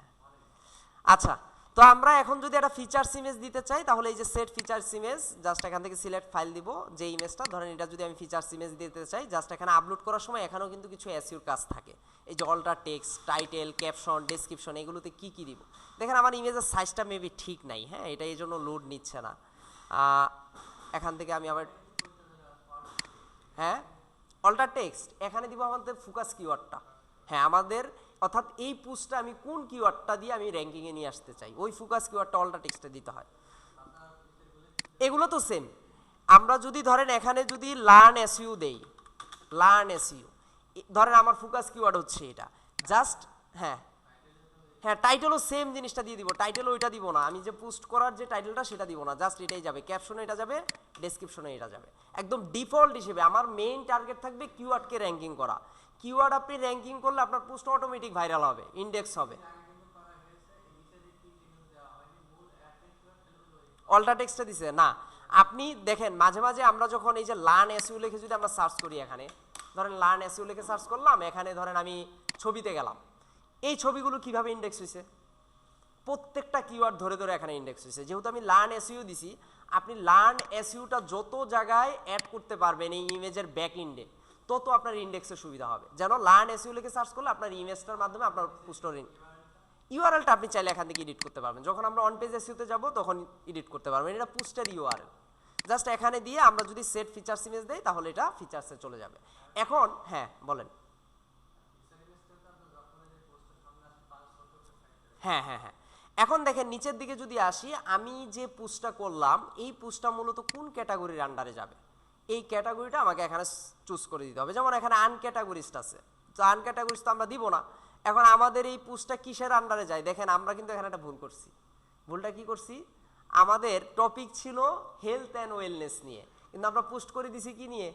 আচ্ছা, তো আমরা এখন যদি একটা ফিচার্স ইমেজ দিতে চাই তাহলে এই যে সেট ফিচার্স ইমেজ, জাস্ট এখান থেকে সিলেক্ট ফাইল দিব যে ইমেজটা, ধরেন এটা যদি আমি ফিচার্স ইমেজ দিতে চাই, জাস্ট এখানে আপলোড করার সময় এখানেও কিন্তু কিছু এসইওর কাজ থাকে, এই যে alter text, title, caption, description, এগুলোতে কি কি দিব। দেখেন আমার ইমেজের সাইজটা মেবি ঠিক নাই, হ্যাঁ এটা এই জন্য লোড নিচ্ছে না। এখান থেকে আমি আবার হ্যাঁ অল্টার টেক্সট এখানে দিব আমাদের ফোকাস কিওয়ার্ডটা, হ্যাঁ আমাদের অর্থাৎ এই পোস্টটা আমি কোন কিওয়ার্ডটা দিয়ে আমি র্যাঙ্কিংয়ে নিয়ে আসতে চাই ওই ফোকাস কিওয়ার্ডটা অল্টার টেক্সটে দিতে হয়। এগুলো তো সেম। আমরা যদি ধরেন এখানে যদি লার্ন এসইউ দেই, লার্ন এসইউ, ধরেন আমার ফোকাস কিওয়ার্ড হচ্ছে এটা, জাস্ট হ্যাঁ হ্যাঁ টাইটেলও সেম জিনিসটা দিয়ে দিব, টাইটেলও ওইটা দিব না, আমি যে পোস্ট করার যে টাইটেলটা সেটা দিব না, জাস্ট এটাই যাবে, ক্যাপশনে এটা যাবে, ডেসক্রিপশনে এটা যাবে, একদম ডিফল্ট হিসেবে। আমার মেইন টার্গেট থাকবে কিওয়ার্ডকে র্যাঙ্কিং করা। কিওয়ার্ড আপনি র্যাঙ্কিং করলে আপনার পোস্ট অটোমেটিক ভাইরাল হবে, ইন্ডেক্স হবে। অল্টার টেক্সটে দিছে না, আপনি দেখেন মাঝে মাঝে আমরা যখন এই যে লার্ন এসইউ লিখে যদি আমরা সার্চ করি, এখানে ধরেন লার্ন এসইউ লিখে সার্চ করলাম, এখানে ধরেন আমি ছবিতে গেলাম, এই ছবিগুলো কিভাবে ইন্ডেক্স হয়েছে, প্রত্যেকটা কিওয়ার্ড ধরে ধরে এখানে ইন্ডেক্স হয়েছে। যেহেতু আমি লার্ন এসইউ দিছি, আপনি লার্ন এসইউটা যত জায়গায় অ্যাড করতে পারবেন এই ইমেজের ব্যাক ইন্ডে, তত আপনার ইন্ডেক্সের সুবিধা হবে। যেন লার্ন এসইউ লিখে সার্চ করলে আপনার ইমেজটার মাধ্যমে আপনার পোস্টের ইউআরএলটা আপনি চাইলে এখান থেকে এডিট করতে পারবেন, যখন আমরা অন পেজ এসইউতে যাব তখন এডিট করতে পারবেন। এটা পোস্টের ইউআরএল জাস্ট এখানে দিয়ে আমরা যদি সেট ফিচার্স ইমেজ দেই তাহলে এটা ফিচার্সে চলে যাবে। এখন হ্যাঁ বলেন। হ্যাঁ হ্যাঁ হ্যাঁ, এখন দেখেন নিচের দিকে যদি আসি, আমি যে পোস্টটা করলাম এই পোস্টটা মূলত কোন ক্যাটাগরির আন্ডারে যাবে, এই ক্যাটাগরিটা আমাকে এখানে চুজ করে দিতে হবে। যেমন এখানে আনক্যাটাগরিজড আছে, তো আনক্যাটাগরিজ তো আমরা দিব না। এখন আমাদের এই পোস্টটা কিসের আন্ডারে যায়, দেখেন আমরা কিন্তু এখানে একটা ভুল করছি। ভুলটা কি করছি, আমাদের টপিক ছিল হেলথ অ্যান্ড ওয়েলনেস নিয়ে, কিন্তু আমরা পোস্ট করে দিছি কি নিয়ে,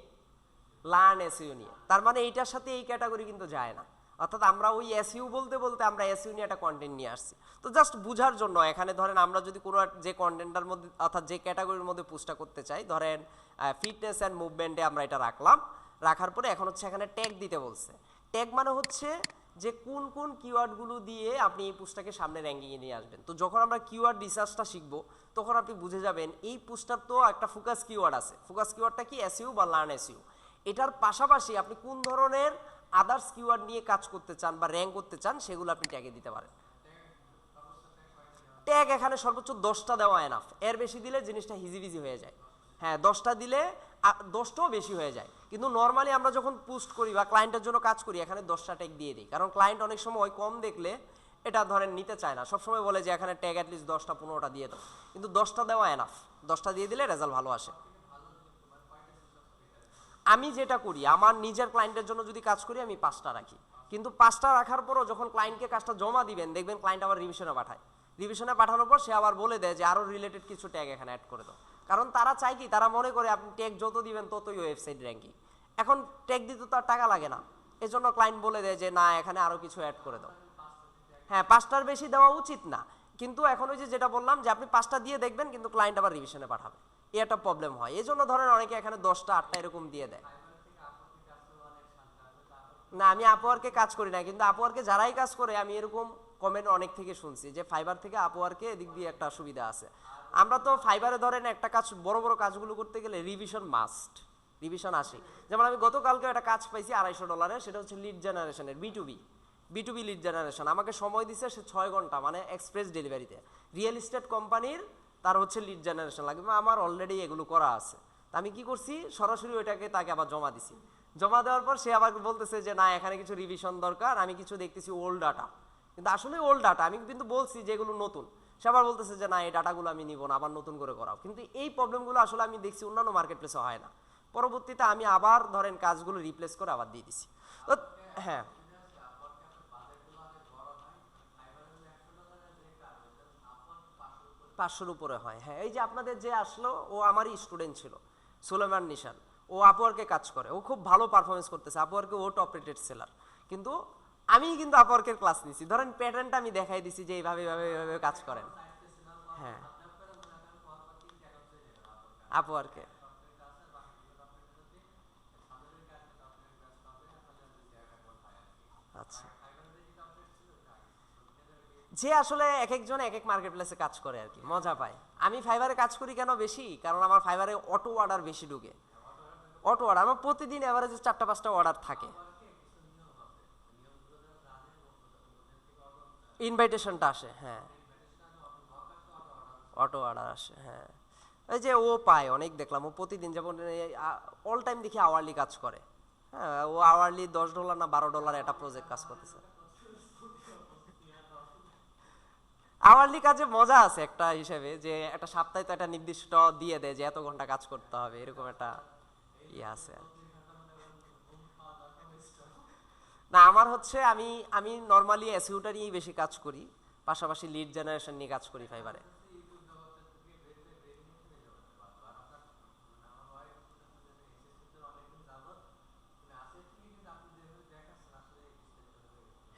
লার্ন এসইউ নিয়ে। তার মানে এইটার সাথে এই ক্যাটাগরি কিন্তু যায় না, অর্থাৎ আমরা ওই এসইউ বলতে বলতে আমরা এসইউ নিয়ে একটা কন্টেন্ট নিয়ে আসছি। তো জাস্ট বুঝার জন্য এখানে ধরেন আমরা যদি কোনো যে কন্টেন্টটার মধ্যে অর্থাৎ যে ক্যাটাগরির মধ্যে পোস্টটা করতে চাই, ধরেন ফিটনেস অ্যান্ড মুভমেন্টে আমরা এটা রাখলাম, রাখার পরে এখন হচ্ছে এখানে ট্যাগ দিতে বলছে। ট্যাগ মানে হচ্ছে যে কোন কোন কিওয়ার্ডগুলো দিয়ে আপনি এই পোস্টটাকে সামনে র্যাঙ্কিংয়ে নিয়ে আসবেন। তো যখন আমরা কিওয়ার্ড রিসার্চটা শিখবো তখন আপনি বুঝে যাবেন এই পোস্টটার তো একটা ফোকাস কিওয়ার্ড আছে, ফোকাস কিওয়ার্ডটা কি এসইউ বা লার্ন এসইউ। এটার পাশাপাশি আপনি কোন ধরনের আদার্স কিওয়ার্ড নিয়ে কাজ করতে চান বা র্যাঙ্ক করতে চান সেগুলো আপনি ট্যাগে দিতে পারেন। ট্যাগ এখানে সর্বোচ্চ 10টা দেওয়া এনাফ, এর বেশি দিলে জিনিসটা হিজিবিজি হয়ে যায়। হ্যাঁ 10টা দিলে 10টাও বেশি হয়ে যায়, কিন্তু নর্মালি আমরা যখন পোস্ট করি বা ক্লায়েন্টের জন্য কাজ করি এখানে 10টা ট্যাগ দিয়ে দিই, কারণ ক্লায়েন্ট অনেক সময় কম দেখলে এটা ধরেন নিতে চায় না, সবসময় বলে যে এখানে ট্যাগ অ্যাটলিস্ট 10টা 15টা দিয়ে দাও, কিন্তু 10টা দেওয়া এনাফ, 10টা দিয়ে দিলে রেজাল্ট ভালো আসে। আমি যেটা করি আমার নিজের ক্লায়েন্টের জন্য যদি কাজ করি আমি 5টা রাখি, কিন্তু 5টা রাখার পরও যখন ক্লায়েন্টকে কাজটা জমা দিবেন দেখবেন ক্লায়েন্ট আবার রিভিশনে পাঠায়, রিভিশনে পাঠানোর পর সে আবার বলে দেয় যে আরও রিলেটেড কিছু ট্যাগ এখানে অ্যাড করে দাও, কারণ তারা চায় কি, তারা মনে করে আপনি ট্যাগ যত দিবেন ততই ওয়েবসাইট র্যাঙ্কিং। এখন ট্যাগ দিতে তো আর টাকা লাগে না, এজন্য ক্লায়েন্ট বলে দেয় যে না এখানে আরও কিছু অ্যাড করে দাও। হ্যাঁ 5টার বেশি দেওয়া উচিত না, কিন্তু এখন ওই যে যেটা বললাম যে আপনি 5টা দিয়ে দেখবেন কিন্তু ক্লায়েন্ট আবার রিভিশনে পাঠাবে, এই একটা প্রবলেম হয়। এই জন্য ধরেন অনেকে এখানে 10টা 8টা এরকম দিয়ে দেয়। না আমি আপওয়ার্কে কাজ করি না, কিন্তু আপওয়ার্কে যারাই কাজ করে আমি এরকম কমেন্ট অনেক থেকে শুনছি যে ফাইবার থেকে আপওয়ার্কে এদিক দিয়ে একটা সুবিধা আছে। আমরা তো ফাইবারে ধরেন একটা কাজ বড় বড় কাজগুলো করতে গেলে রিভিশন মাস্ট, রিভিশন আসে। যেমন আমি গতকালকে একটা কাজ পাইছি $250, সেটা হচ্ছে লিড জেনারেশনের বিটুবি লিড জেনারেশন। আমাকে সময় দিছে সে 6 ঘন্টা, মানে এক্সপ্রেস ডেলিভারিতে। রিয়েল এস্টেট কোম্পানির তার হচ্ছে লিড জেনারেশন লাগবে, আমার অলরেডি এগুলো করা আছে। আমি কি করছি, সরাসরি ওইটাকে তাকে আবার জমা দিছি। জমা দেওয়ার পর সে আবার বলতেছে যে না এখানে কিছু রিভিশন দরকার, আমি কিছু দেখতেছি ওল্ড ডাটা, কিন্তু আসলে ওল্ড ডাটা আমি কিন্তু বলছি যে এগুলো নতুন, সে আবার বলতেছে যে না এই ডাটাগুলো আমি নিব না, আবার নতুন করে করাও। কিন্তু এই প্রবলেমগুলো আসলে আমি দেখছি অন্যান্য মার্কেট প্লেসে হয় না। পরবর্তীতে আমি আবার ধরেন কাজগুলো রিপ্লেস করে আবার দিয়ে দিছি। তো হ্যাঁ 500-র উপরে হয়। হ্যাঁ এই যে আপনাদের যে আসলো ও আমারই স্টুডেন্ট ছিল, সুলেমান নিশান, ও আপওয়ার্কে কাজ করে, ও খুব ভালো পারফরমেন্স করতেছে আপওয়ার্কে, ও টপ রেটেড সেলার। কিন্তু আমি কিন্তু আপওয়ার্কের ক্লাস নিছি, ধরেন প্যাটার্নটা আমি দেখাই দিছি যে এইভাবে এইভাবে এইভাবে কাজ করেন। হ্যাঁ আপওয়ার্কে যে আসলে এক একজন এক এক মার্কেট প্লেসে কাজ করে আর কি, মজা পায়। আমি ফাইবারে কাজ করি কেন বেশি, কারণ আমার ফাইবারে অটো অর্ডার বেশি ঢুকে। অটো অর্ডার আমার প্রতিদিন এভারেজে 4টা-5টা অর্ডার থাকে। ইনভাইটেশনটা আসে, হ্যাঁ, অটো অর্ডার আসে, হ্যাঁ। এই যে ও পায় অনেক, দেখলাম ও প্রতিদিন যেমন অল টাইম দেখি আওয়ারলি কাজ করে। হ্যাঁ, ও আওয়ারলি $10 না $12 একটা প্রজেক্ট কাজ করতেছে। আওয়ারলি কাজে মজা আছে একটা হিসেবে, যে একটা সপ্তাহে তো একটা নির্দিষ্ট দিয়ে দেয় যে এত ঘন্টা কাজ করতে হবে, এরকম একটা ইয়ে আছে। না আমার হচ্ছে আমি আমি নর্মালি এসইউটা নিয়েই বেশি কাজ করি, পাশাপাশি লিড জেনারেশন নিয়ে কাজ করি ফাইবারে।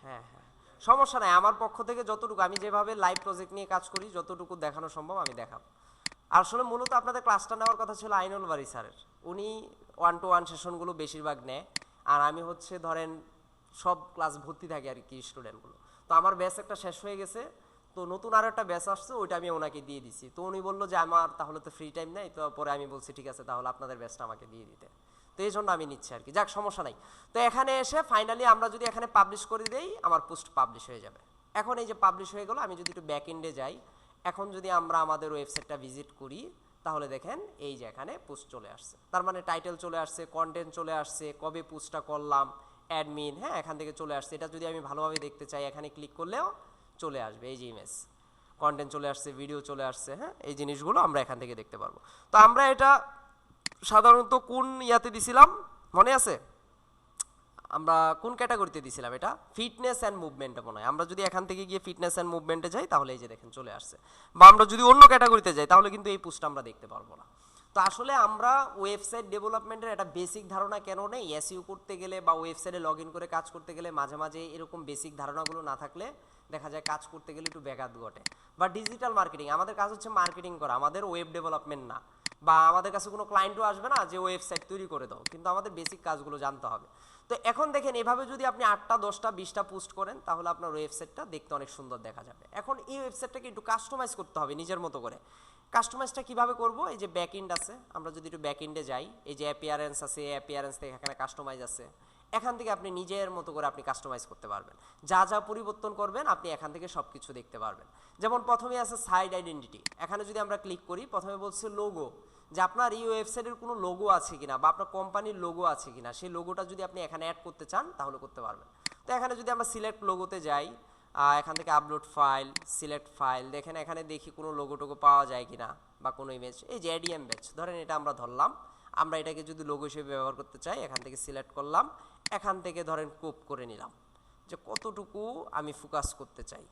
হ্যাঁ হ্যাঁ, সমস্যা নাই, আমার পক্ষ থেকে যতটুকু আমি যেভাবে লাইভ প্রজেক্ট নিয়ে কাজ করি যতটুকু দেখানো সম্ভব আমি দেখাবো। আসলে মূলত আপনাদের ক্লাসটা নেওয়ার কথা ছিল আইনুল বারী স্যারের, উনি 1-to-1 সেশনগুলো বেশিরভাগ নেয়, আর আমি হচ্ছে ধরেন সব ক্লাস ভর্তি থাকি আর কি স্টুডেন্টগুলো। তো আমার ব্যাচ একটা শেষ হয়ে গেছে, তো নতুন আরও একটা ব্যাচ আসছে, ওইটা আমি ওনাকে দিয়ে দিছি। তো উনি বললো যে আমার তাহলে তো ফ্রি টাইম নেই, তো পরে আমি বলছি ঠিক আছে তাহলে আপনাদের ব্যাচটা আমাকে দিয়ে দিতে, তো এই জন্য আমি নিচ্ছি আর কি। যাক সমস্যা নাই। তো এখানে এসে ফাইনালি আমরা যদি এখানে পাবলিশ করে দেই, আমার পোস্ট পাবলিশ হয়ে যাবে। এখন এই যে পাবলিশ হয়ে গেল, আমি যদি একটু ব্যাক এন্ডে যাই, এখন যদি আমরা আমাদের ওয়েবসাইটটা ভিজিট করি, তাহলে দেখেন এই যে এখানে পোস্ট চলে আসছে, তার মানে টাইটেল চলে আসছে, কন্টেন্ট চলে আসছে, কবে পোস্টটা করলাম, অ্যাডমিন, হ্যাঁ এখান থেকে চলে আসছে। এটা যদি আমি ভালোভাবে দেখতে চাই এখানে ক্লিক করলেও চলে আসবে, এই যে ইমেজ, কন্টেন্ট চলে আসছে, ভিডিও চলে আসছে, হ্যাঁ এই জিনিসগুলো আমরা এখান থেকে দেখতে পারবো। তো আমরা এটা সাধারণত কোন ইয়াতে দিছিলাম মনে আছে, আমরা কোন ক্যাটাগরিতে দিছিলাম এটা, ফিটনেস অ্যান্ড মুভমেন্টে মনে হয়। আমরা যদি এখান থেকে গিয়ে ফিটনেস অ্যান্ড মুভমেন্টে যাই তাহলে এই যে দেখেন চলে আসছে, বা আমরা যদি অন্য ক্যাটাগরিতে যাই তাহলে কিন্তু এই পোস্টটা আমরা দেখতে পারবো না। তো আসলে আমরা ওয়েবসাইট ডেভেলপমেন্টের একটা বেসিক ধারণা কেন নেই, এসইও করতে গেলে বা ওয়েবসাইটে লগ ইন করে কাজ করতে গেলে মাঝে মাঝে এরকম বেসিক ধারণাগুলো না থাকলে দেখা যায় কাজ করতে গেলে একটু ব্যাঘাত ঘটে। বা ডিজিটাল মার্কেটিং, আমাদের কাজ হচ্ছে মার্কেটিং করা, আমাদের ওয়েব ডেভেলপমেন্ট না, বা আমাদের কাছে কোনো ক্লায়েন্টও আসবে না যে ওয়েবসাইট তৈরি করে দাও, কিন্তু আমাদের বেসিক কাজগুলো জানতে হবে। তো এখন দেখেন এভাবে যদি আপনি 8টা 10টা 20টা পোস্ট করেন তাহলে আপনার ওয়েবসাইটটা দেখতে অনেক সুন্দর দেখা যাবে। এখন এই ওয়েবসাইটটাকে একটু কাস্টমাইজ করতে হবে নিজের মতো করে। কাস্টমাইজটা কিভাবে করব, এই যে ব্যাক এন্ড আছে, আমরা যদি একটু ব্যাক এন্ডে যাই, এই যে অ্যাপিয়ারেন্স আছে, অ্যাপিয়ারেন্স থেকে এখানে কাস্টমাইজ আছে, এখান থেকে আপনি নিজের মতো করে আপনি কাস্টমাইজ করতে পারবেন। যা যা পরিবর্তন করবেন আপনি এখান থেকে সব কিছু দেখতে পারবেন। যেমন প্রথমে আছে সাইট আইডেন্টিটি, এখানে যদি আমরা ক্লিক করি প্রথমে বলছে লোগো, যে আপনার এই ওয়েবসাইটের কোনো লোগো আছে কিনা বা আপনার কোম্পানির লোগো আছে কিনা, সেই লোগোটা যদি আপনি এখানে অ্যাড করতে চান তাহলে করতে পারবেন। তো এখানে যদি আমরা সিলেক্ট লোগোতে যাই, এখান থেকে আপলোড ফাইল, সিলেক্ট ফাইল, দেখেন এখানে দেখি কোনো লোগো টোগো পাওয়া যায় কিনা বা কোনো ইমেজ, এই যে এডিএম ব্যাচ ধরেন এটা আমরা ধরলাম, আমরা এটাকে যদি লোগো হিসেবে ব্যবহার করতে চাই এখান থেকে সিলেক্ট করলাম, এখান থেকে ধরেন ক্রপ করে নিলাম যে কতটুকু আমি ফোকাস করতে চাই,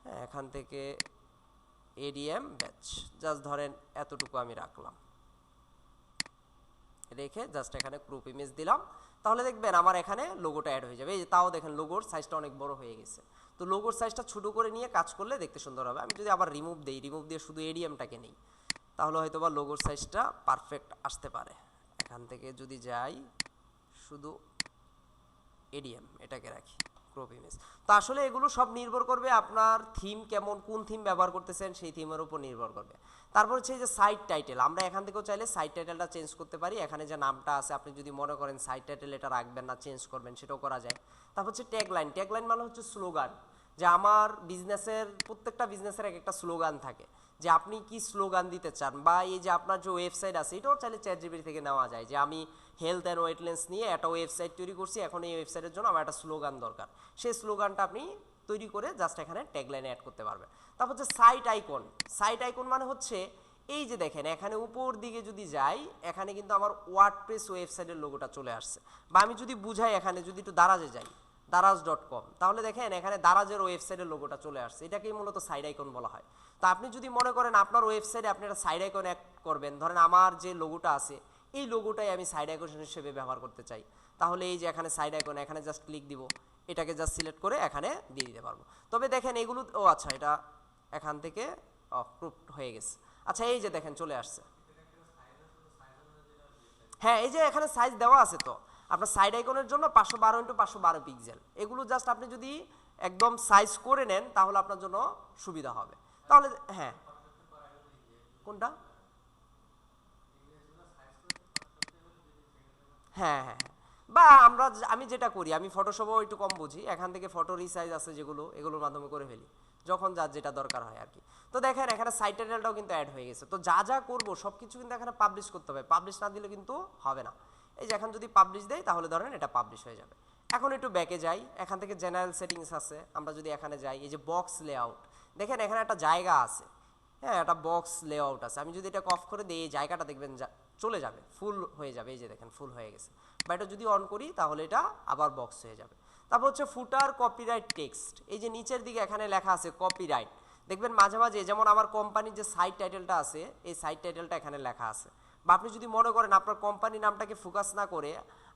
হ্যাঁ এখান থেকে এডিএম ব্যাচ জাস্ট ধরেন এতটুকু আমি রাখলাম, রেখে জাস্ট এখানে ক্রপ ইমেজ দিলাম, তাহলে দেখবেন আমার এখানে লোগোটা অ্যাড হয়ে যাবে। এই যে তাও দেখেন লোগোর সাইজটা অনেক বড় হয়ে গেছে। তো লোগোর সাইজটা ছোটো করে নিয়ে কাজ করলে দেখতে সুন্দর হবে। আমি যদি আবার রিমুভ দিই, রিমুভ দিয়ে শুধু এডিএমটাকে নিই, তাহলে হয়তো বা লোগোর সাইজটা পারফেক্ট আসতে পারে। এখান থেকে যদি যাই শুধু এডিএম এটাকে রাখি, ক্রপ ইমেজ। তো আসলে এগুলো সব নির্ভর করবে আপনার থিম কেমন, কোন থিম ব্যবহার করতেছেন সেই থিমের উপর নির্ভর করবে। তারপর হচ্ছে যে সাইট টাইটেল, আমরা এখান থেকেও চাইলে সাইট টাইটেলটা চেঞ্জ করতে পারি। এখানে যে নামটা আছে আপনি যদি মনে করেন সাইট টাইটেল এটা রাখবেন না, চেঞ্জ করবেন, সেটাও করা যায়। তারপর হচ্ছে ট্যাগলাইন, ট্যাগলাইন মানে হচ্ছে স্লোগান, যে আমার বিজনেসের প্রত্যেকটা বিজনেসের এক একটা স্লোগান থাকে, যে আপনি কি স্লোগান দিতে চান, বা এই যে আপনার যে ওয়েবসাইট আছে এটাও চাইলে চ্যাটজিপিটি থেকে নেওয়া যায়, যে আমি হেলথ অ্যান্ড ওয়েটলেন্স নিয়ে একটা ওয়েবসাইট তৈরি করছি, এখন এই ওয়েবসাইটের জন্য আমার একটা স্লোগান দরকার, সেই স্লোগানটা আপনি তৈরি করে জাস্ট এখানে ট্যাগলাইনে অ্যাড করতে পারবেন। তারপর হচ্ছে সাইট আইকন, সাইট আইকন মানে হচ্ছে এই যে দেখেন এখানে উপর দিকে যদি যাই এখানে কিন্তু আমার ওয়ার্ডপ্রেস ওয়েবসাইটের লোগোটা চলে আসছে। বা আমি যদি বুঝাই এখানে যদি একটু দারাজে যাই, দারাজ.com, তাহলে দেখেন এখানে দারাজের ওয়েবসাইটের লোগোটা চলে আসছে, এটাকেই মূলত সাইড আইকন বলা হয়। তো আপনি যদি মনে করেন আপনার ওয়েবসাইটে আপনি একটা সাইড আইকন অ্যাড করবেন, ধরেন আমার যে লোগোটা আছে এই লোগোটাই আমি সাইড আইকন হিসেবে ব্যবহার করতে চাই, তাহলে এই যে এখানে সাইড আইকন, এখানে জাস্ট ক্লিক দিব, এটাকে জাস্ট সিলেক্ট করে এখানে দিয়ে দিতে পারবো। তবে দেখেন এগুলো, ও আচ্ছা এটা এখান থেকে অ্যাপ্রুভড হয়ে গেছে। আচ্ছা এই যে দেখেন চলে আসছে, হ্যাঁ এই যে এখানে সাইজ দেওয়া আছে, তো আপনার সাইড আইকনের জন্য 512 × 512 পিক্সেল, এগুলো জাস্ট আপনি যদি একদম সাইজ করে নেন তাহলে আপনার জন্য সুবিধা হবে। তাহলে হ্যাঁ, কোনটা? হ্যাঁ হ্যাঁ হ্যাঁ, বা আমি যেটা করি, আমি ফটোশপও একটু কম বুঝি, এখান থেকে ফটো রিসাইজ আছে যেগুলো, এগুলোর মাধ্যমে করে ফেলি যখন যার যেটা দরকার হয় আর কি। তো দেখেন এখানে সাইট টাইটেলটাও কিন্তু অ্যাড হয়ে গেছে। তো যা যা করবো সব কিছু কিন্তু এখানে পাবলিশ করতে হবে, পাবলিশ না দিলে কিন্তু হবে না। এই যে এখন যদি পাবলিশ দেয় তাহলে ধরেন এটা পাবলিশ হয়ে যাবে। এখন একটু ব্যাকে যাই, এখান থেকে জেনারেল সেটিংস আছে, আমরা যদি এখানে যাই, এই যে বক্স লেআউট, দেখেন এখানে একটা জায়গা আছে, হ্যাঁ একটা বক্স লেআউট আছে। আমি যদি এটা অফ করে দিই এই জায়গাটা দেখবেন চলে যাবে, ফুল হয়ে যাবে, এই যে দেখেন ফুল হয়ে গেছে। বা এটা যদি অন করি তাহলে এটা আবার বক্স হয়ে যাবে। তারপর হচ্ছে ফুটার কপিরাইট টেক্সট, এই যে নিচের দিকে এখানে লেখা আছে কপিরাইট, দেখবেন মাঝে মাঝে যেমন আমার কোম্পানির যে সাইট টাইটেলটা আছে এই সাইট টাইটেলটা এখানে লেখা আছে। বা আপনি যদি মনে করেন আপনার কোম্পানি নামটাকে ফোকাস না করে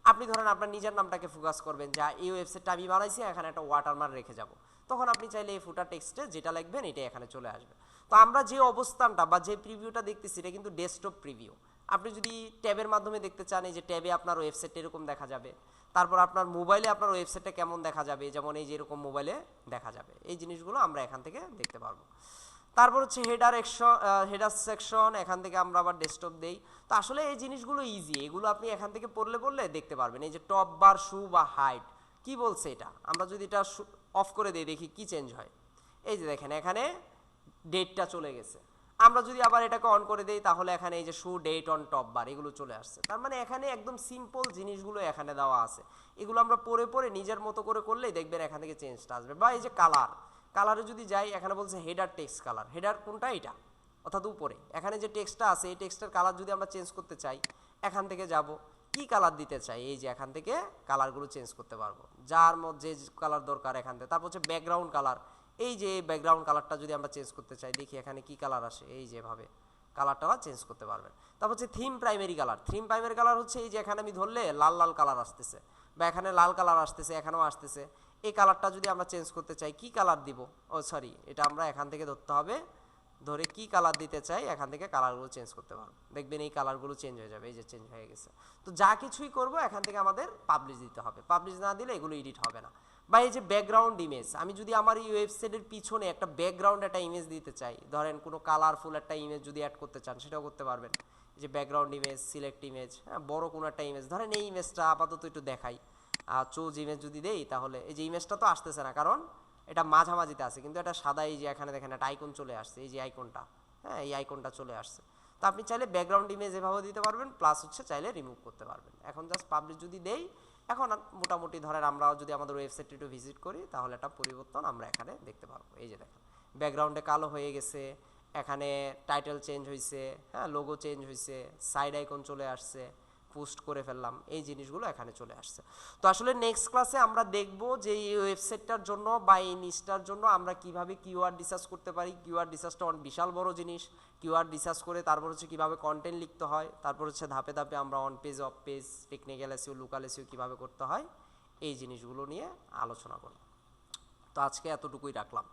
আপনি ধরেন আপনার নিজের নামটাকে ফোকাস করবেন, যা এই ওয়েবসাইটটা আমি বানাইছি এখানে একটা ওয়াটারমার্ক রেখে যাব, তখন আপনি চাইলে এই ফুটার টেক্সটে যেটা লিখবেন এটা এখানে চলে আসবে। তো আমরা যে অবস্থানটা বা যে প্রিভিউটা দেখতেছি এটা কিন্তু ডেস্কটপ প্রিভিউ। আপনি যদি ট্যাবের মাধ্যমে দেখতে চান, এই যে ট্যাবে আপনার ওয়েবসাইটটা এরকম দেখা যাবে, তারপর আপনার মোবাইলে আপনার ওয়েবসাইটটা কেমন দেখা যাবে, যেমন এই যে এরকম মোবাইলে দেখা যাবে, এই জিনিসগুলো আমরা এখান থেকে দেখতে পারবো। তারপর হচ্ছে হেডার সেকশন, এখান থেকে আমরা আবার ডেস্কটপ দেই। তো আসলে এই জিনিসগুলো ইজি, এগুলো আপনি এখান থেকে পড়লে দেখতে পারবেন। এই যে টপ বার, শু বা হাইট কি বলছে এটা, আমরা যদি এটা অফ করে দিই দেখি কি চেঞ্জ হয়। এই যে দেখেন এখানে ডেটটা চলে গেছে। আমরা যদি আবার এটাকে অন করে দেই তাহলে এখানে এই যে শু ডেট অন টপ বার এগুলো চলে আসছে। তার মানে এখানে একদম সিম্পল জিনিসগুলো এখানে দেওয়া আছে, এগুলো আমরা পরে নিজের মতো করে করলেই দেখবেন এখান থেকে চেঞ্জটা আসবে। বা এই যে কালারে যদি যাই, এখানে বলছে হেডার টেক্সট কালার, হেডার কোনটা এটা, অর্থাৎ উপরে এখানে যে টেক্সটটা আছে এই টেক্সটের কালার যদি আমরা চেঞ্জ করতে চাই এখান থেকে যাব, কি কালার দিতে চাই এই যে এখান থেকে কালারগুলো চেঞ্জ করতে পারবো, যার মধ্যে যে কালার দরকার এখান থেকে। তারপর হচ্ছে ব্যাকগ্রাউন্ড কালার, এই যে ব্যাকগ্রাউন্ড কালারটা যদি আমরা চেঞ্জ করতে চাই দেখি এখানে কি কালার আসে, এই যেভাবে কালারটা চেঞ্জ করতে পারবেন। তারপর হচ্ছে থিম প্রাইমারি কালার হচ্ছে এই যে এখানে আমি ধরলে লাল লাল কালার আসতেছে, বা এখানে লাল কালার আসতেছে, এখানেও আসতেছে। এই কালারটা যদি আমরা চেঞ্জ করতে চাই কি কালার দিব, এটা আমরা এখান থেকে ধরতে হবে, ধরে কি কালার দিতে চাই এখান থেকে কালারগুলো চেঞ্জ করতে পারবো, দেখবেন এই কালারগুলো চেঞ্জ হয়ে যাবে, এই যে চেঞ্জ হয়ে গেছে। তো যা কিছুই করব এখান থেকে আমাদের পাবলিশ দিতে হবে, পাবলিশ না দিলে এগুলো এডিট হবে না। বা এই যে ব্যাকগ্রাউন্ড ইমেজ, আমি যদি আমার এই ওয়েবসাইটের পিছনে একটা ব্যাকগ্রাউন্ড একটা ইমেজ দিতে চাই, ধরেন কোনো কালারফুল একটা ইমেজ যদি অ্যাড করতে চান সেটাও করতে পারবেন। এই যে ব্যাকগ্রাউন্ড ইমেজ, সিলেক্ট ইমেজ, হ্যাঁ বড় কোনো একটা ইমেজ, ধরেন এই ইমেজটা আপাতত একটু দেখাই, চুজ ইমেজ যদি দেই তাহলে এই যে ইমেজটা তো আসতেছে না কারণ এটা মাঝামাঝিতে আছে, কিন্তু এটা সাদা, এই যে এখানে দেখেন একটা আইকন চলে আসছে, এই যে আইকনটা, হ্যাঁ এই আইকনটা চলে আসছে। তো আপনি চাইলে ব্যাকগ্রাউন্ড ইমেজ এভাবে দিতে পারবেন, প্লাস হচ্ছে চাইলে রিমুভ করতে পারবেন। এখন জাস্ট পাবলিশ যদি দেই, এখন মোটামুটি ধরেন আমরা যদি আমাদের ওয়েবসাইটটি একটু ভিজিট করি তাহলে একটা পরিবর্তন আমরা এখানে দেখতে পারবো। এই যে দেখেন ব্যাকগ্রাউন্ডে কালো হয়ে গেছে, এখানে টাইটেল চেঞ্জ হয়েছে, হ্যাঁ লোগো চেঞ্জ হয়েছে, সাইড আইকন চলে আসছে, পোস্ট করে ফেললাম, এই জিনিসগুলো এখানে চলে আসছে। তো আসলে নেক্সট ক্লাসে আমরা দেখব যে এই ওয়েবসাইটটার জন্য বা এই নিচটার জন্য আমরা কিভাবে কিওয়ার্ড রিসার্চ করতে পারি। কিওয়ার্ড রিসার্চটা বিশাল বড় জিনিস, কিওয়ার্ড রিসার্চ করে তারপর হচ্ছে কিভাবে কন্টেন্ট লিখতে হয়, তারপর হচ্ছে ধাপে ধাপে আমরা on page, of page, technical SEO, local SEO কীভাবে করতে হয় এই জিনিসগুলো নিয়ে আলোচনা করব। তো আজকে এতটুকুই রাখলাম।